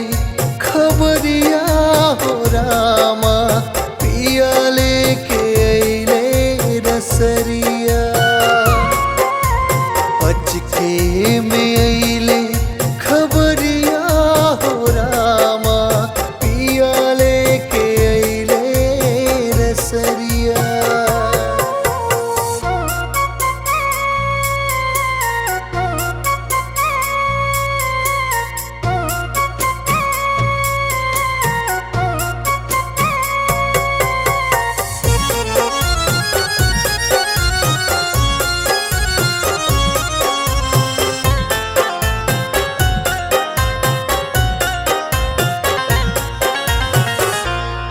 खबरिया हो रामा, पिया लेके अइले रसरिया। अचके में अइले खबरिया हो रामा, पिया लेके अइले रसरिया।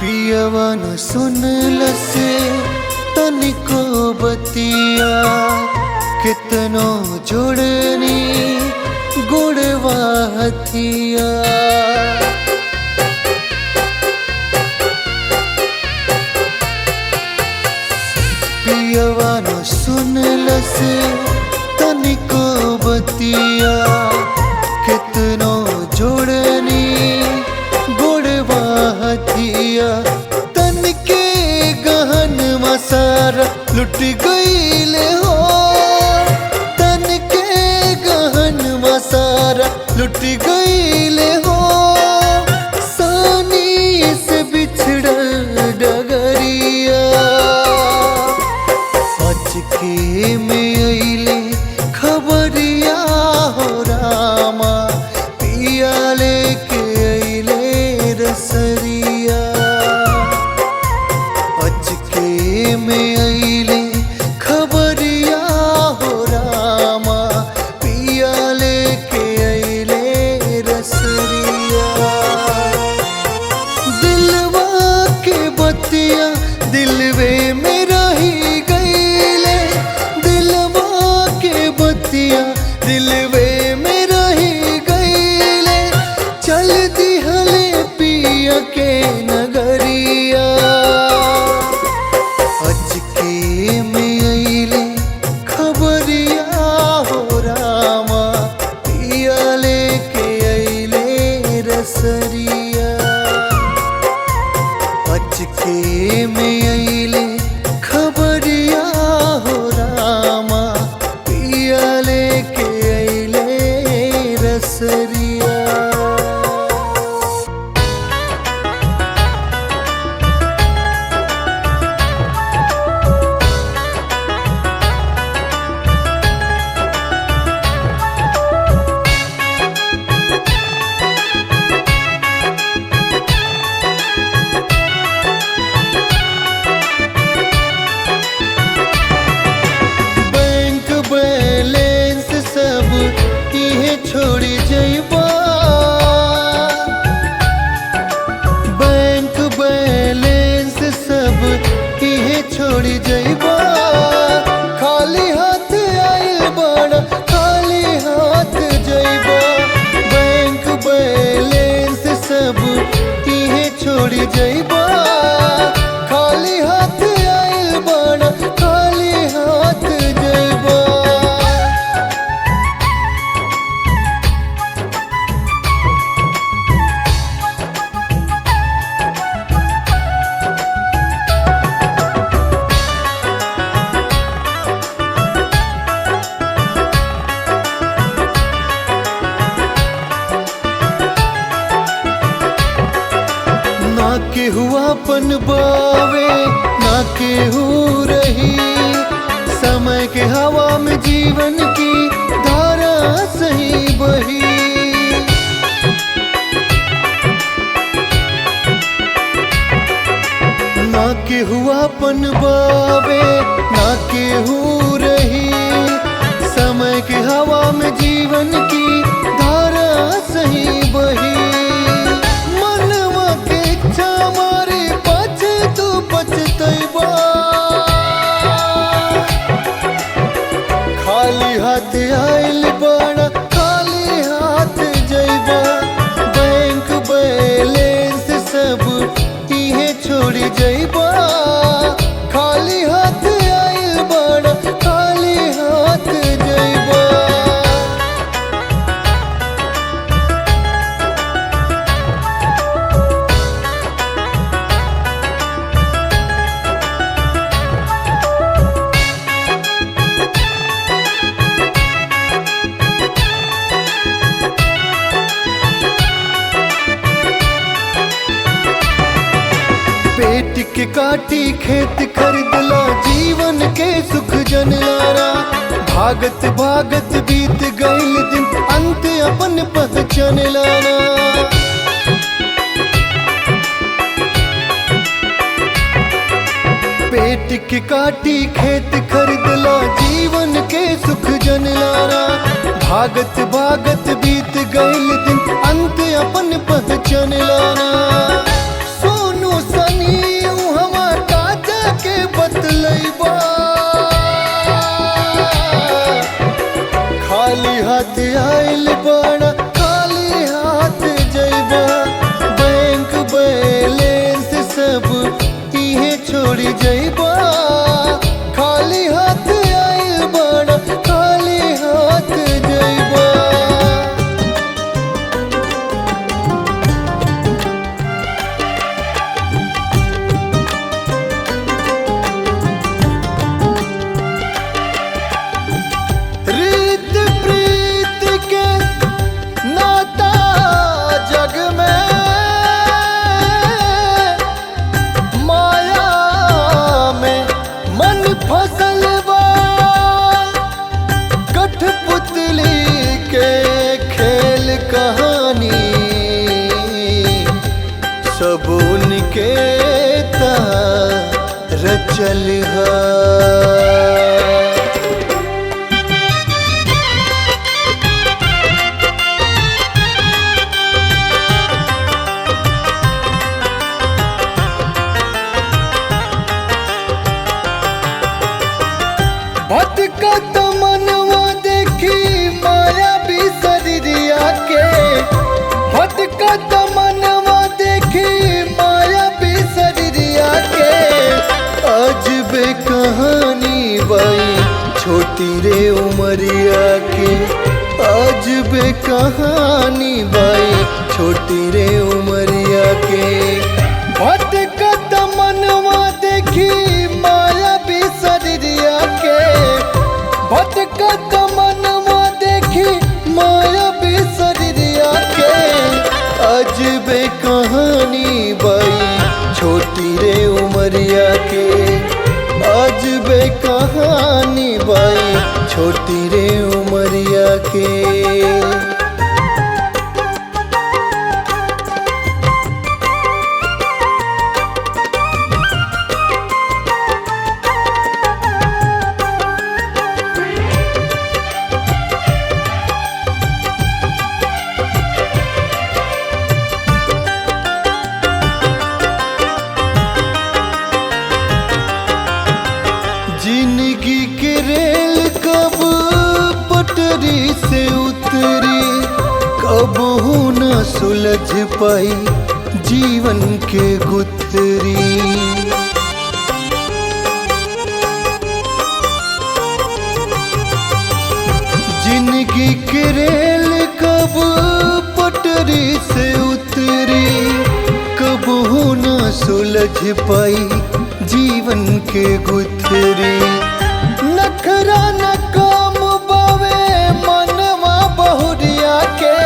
पियवा न सुनलस तनिको बतिया, कितनो जोड़नी गुड़वा हथिया। पियवा न सुनलस तनिको बतिया, कितनो जोड़नी गुड़वा हथिया। तन के गहन मसारा लुट गईले हो, तन के गहन मसारा लुट गईले हो। सानी से बिछड़ल डगरिया, अचके में अइले खबरिया हो रामा, पिया लेके अइले रसरिया। अचके में अइले खबरिया हो रामा, पिया लेके अइले रसरिया। दिलवा के बतिया दिलवे में रही गईले, दिलवा के बतिया दिलवे में रही गईले। चल दिहले पिया के नगरिया, अचके में अइले खबरिया हो रामा, पिया लेके अइले रसरिया। अचके में अइले खबरिया हो रामा, पिया लेके अइले रसरिया। बैंक बैलेंस सब इहे छोड़ी जइबा, बैंक बैलेंस सब इहे छोड़ी जइबा। खाली हाथ आइल बड़ा, खाली हाथ जइबा। बैंक बैलेंस सब इहे छोड़ी जइबा। खाली हाथ आइल बड़ा, खाली हाथ जइबा। ना केहू अपन बावे, ना केहू रही। समय के हवा में जीवन की धारा सही बही। ना केहू आपन बावे ना केहू रही, समय के हवा में जीवन की धारा सही बही। मनवा के इच्छा मारे पाछे तू पछतैबा, खाली हाथ आइल बड़ा खाली हाथ जइबा। बैंक बैलेंस सब इहे छोड़ी जइबा, खाली हाथ आइल बड़ा खाली हाथ जइबा। पेट के काटी खेत खरीदला, जीवन के सुख जनलारा। भागत भागत बीत गईल दिन, अंत अपन पहचान लाना। पेट के काटी खेत खरीदला, जीवन के सुख जनलारा। भागत भागत बीत गईल दिन, अंत अपन पहचान लाना। बतलैबा, खाली हाथ आइल बड़ा खाली हाथ जइबा। बैंक बैलेंस सब इहे छोड़ी जइबा, खाली हाथ आइल बड़ा खाली हाथ जइबा। सब उनके रचल है। भटकत मनवा देखी माया बिसरिया के, भटकत मनवा देखी माया बिसरिया के। अजबे कहानी बाई छोटी रे उमरिया के, अजबे कहानी बाई छोटी रे उमरिया के। भटकत मनवा देखी माया बिसरिया के, भटकत मनवा देखी माया बिसरिया के। अजबे कहानी बाई छोटी रे उमरिया के, अजबे कहानी बाई छोटी रे उमरिया के। जिंदगी के रेल कब पटरी से उतरी, कब न सुलझ पाई जीवन के गुथरी। जिंदगी के रेल कब पटरी से उतरी, कब न सुलझ पाई जीवन के गुथरी। नखरा न काम बावे मनवा बहुरिया के,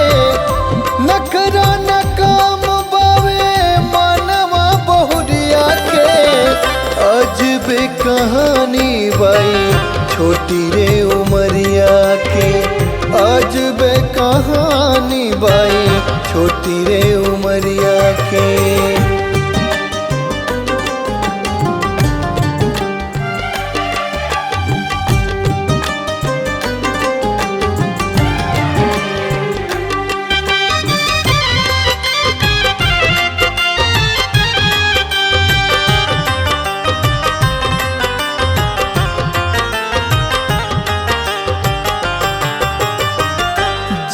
नखरा न काम बावे मनवा बहुरिया के। अजबे कहानी बाई छोटी रे उमरिया के, अजबे कहानी बाई छोटी रे उमरिया के।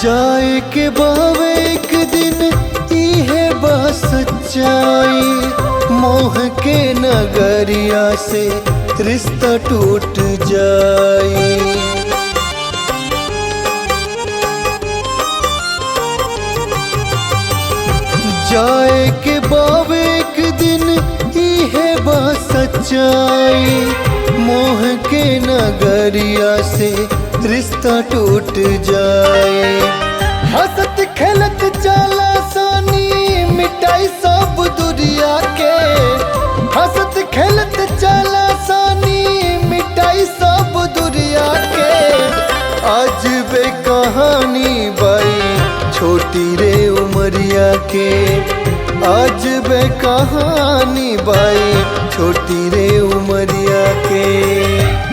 जाए के बावे एक दिन इहे बस सच्चाई, मोह के नगरिया से रिश्ता टूट जाए। जाए के बावे एक दिन इहे बस सच्चाई, मोह के नगरिया से रिश्ता टूट जाए। हंसत खेलत चला सानी मिटाई सब दुनिया के, हंसत खेलत चला सानी मिटाई सब दुनिया के। आज बे कहानी बाई छोटी रे उमरिया के, आज बे कहानी बाई छोटी रे उमरिया के।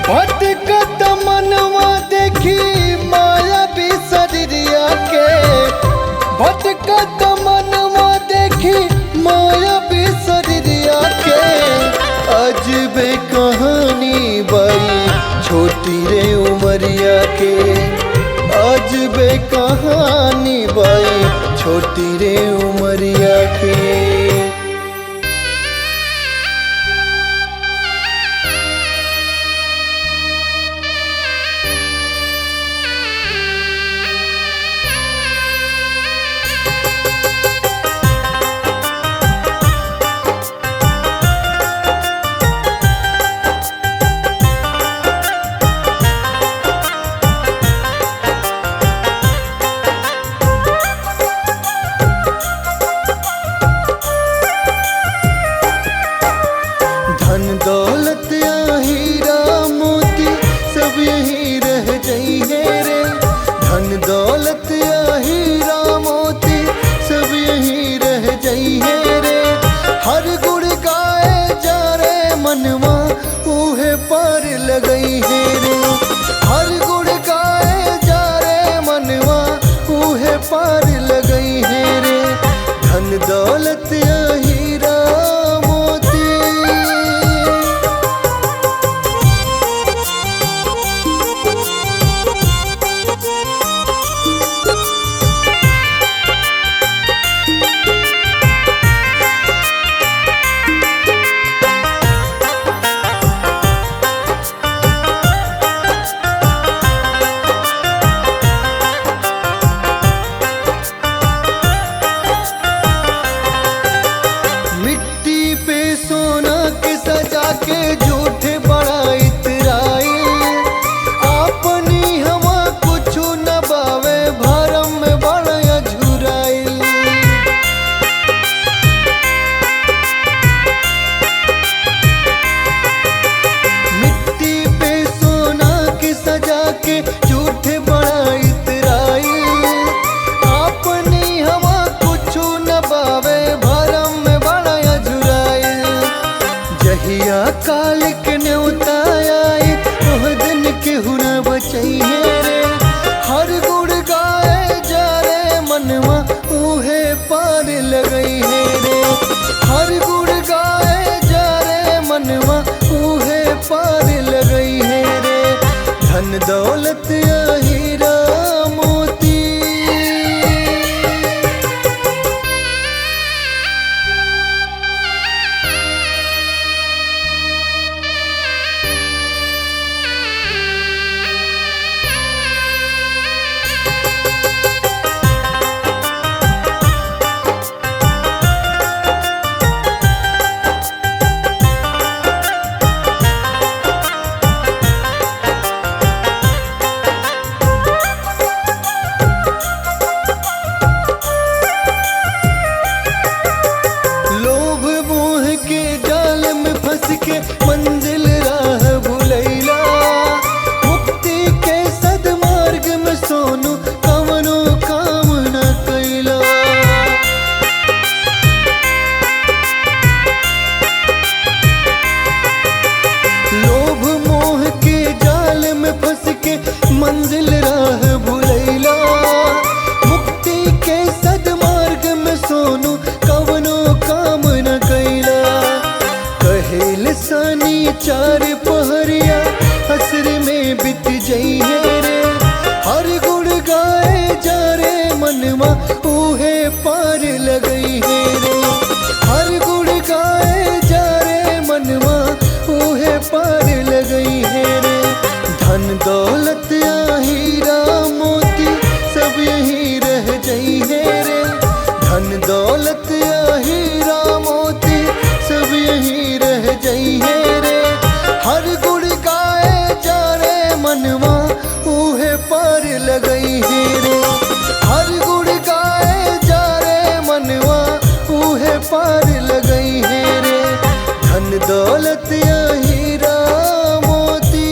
भटकत मनवा देखी माया भी शरीरिया के, भटकत मनवा देखी माया भी शरीरिया के। आज बे कहानी बाई छोटी रे उमरिया के, आज बे कहानी बाई छोटी रे उमरिया के। धन दौलत या हीरा मोती सब यहीं रह जाइए रे, धन दौलत या हीरा मोती सब यहीं रह जाइए रे। हर गुड़ गाए जा रे मनवा ऊहे पार लगई है रे, हर गुड़ गाए जा रे मनवा ऊहे पार लगई है रे। धन दौलत या हीरा के झूठे बड़ा इतराई, अपनी हवा कुछ न बावे भरम में बड़ा झुराई। मिट्टी पे सोना की सजा के झूठे बड़ा इतराई, अपनी हवा कुछ न बावे भरम में बड़ा झुराई। जहिया काल के न्योताया ओह दिन केहू न बचइहे रे, हर गुड़ गाए जा रे मनवा ऊहे पार लगई है रे, हर गुड़ गाए जा रे मनवा ऊहे पार लगई है रे। धन दौलत या हीरा मोती के मंजिल राह भुलैला, मुक्ति के सदमार्ग में सोनू कवनो काम न कैला। लोभ मोह के जाल में फंस के मंजिल राह भुलैला, मुक्ति के सदमार्ग में सोनू कवनो काम न कैला। कहेल सानी चार पहरिया असर में बित जई है रे, हर गुड़ गाए जा रे रतिया हीरा मोती।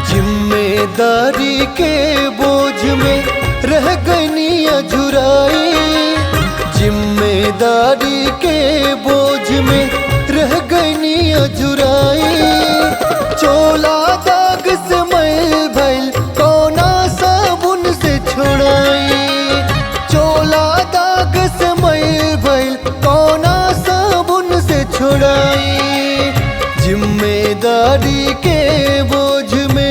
जिम्मेदारी के बोझ में रह गई अझुराई। जिम्मेदारी के बोझ में रह गई अझुराई। चोला दाग से मैल भइल कौना साबुन से छुड़ाई। चोला दाग से मैल भइल कौना साबुन से छुड़ाई। जिम्मेदारी के बोझ में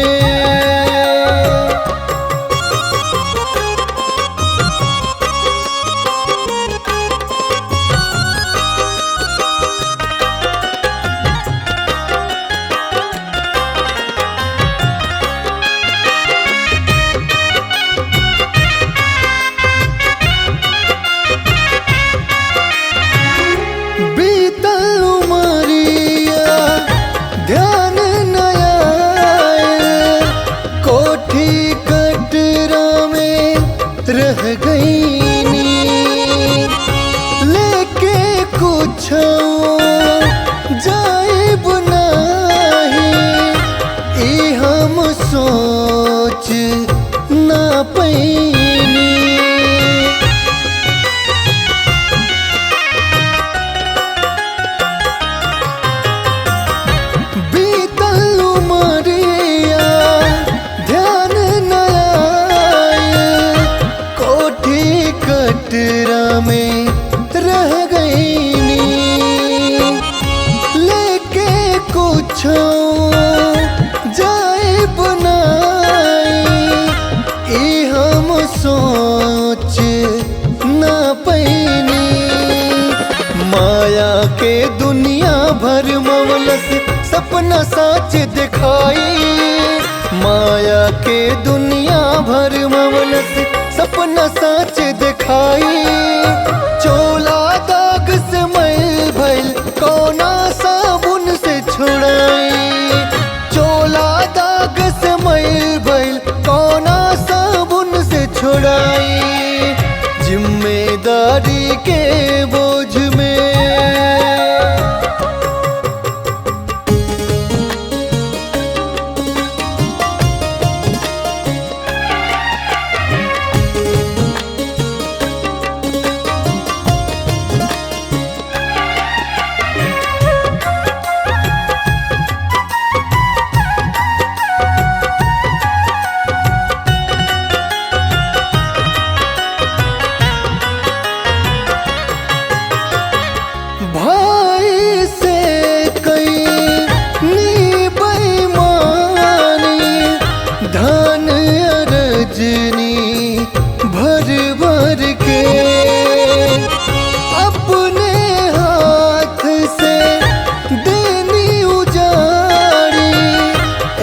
रह गई नींद लेके कुछ जाइब नाही। ई हम सोच ना पैनी। बीतल उमरिया ध्यान न कटरा में रह गई नींद लेके कुछ जाइब नाही। ई हम सोच ना पैनी। माया के दुनिया भर मवलस सपना साच दिखाई। माया के दुनिया भर मवलस सपना साच दिखाई। चोला दाग से मैल भइल कौना साबुन से छुड़ाई। चोला दाग से मैल भइल कौना साबुन से छुड़ाई। जिम्मेदारी के बोझ में भाई से कई नी बेईमानी। धन रजनी भर भर के अपने हाथ से देनी उजाड़ी।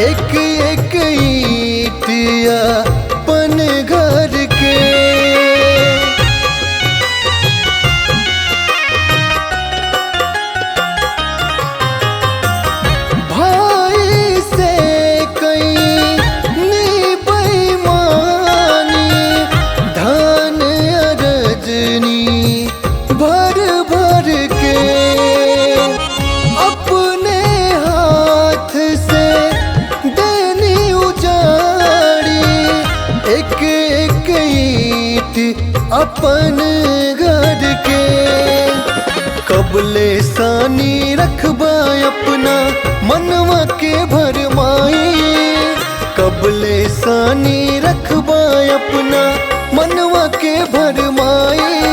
एक एक ईंटिया पन घर के भर भर के अपने हाथ से देनी उजाड़ी। एक एक ईंट अपन घर के कबले सानी रखबा अपना मनवा के भरमाई। कबले सानी रखबा अपना मनवा के भरमाई।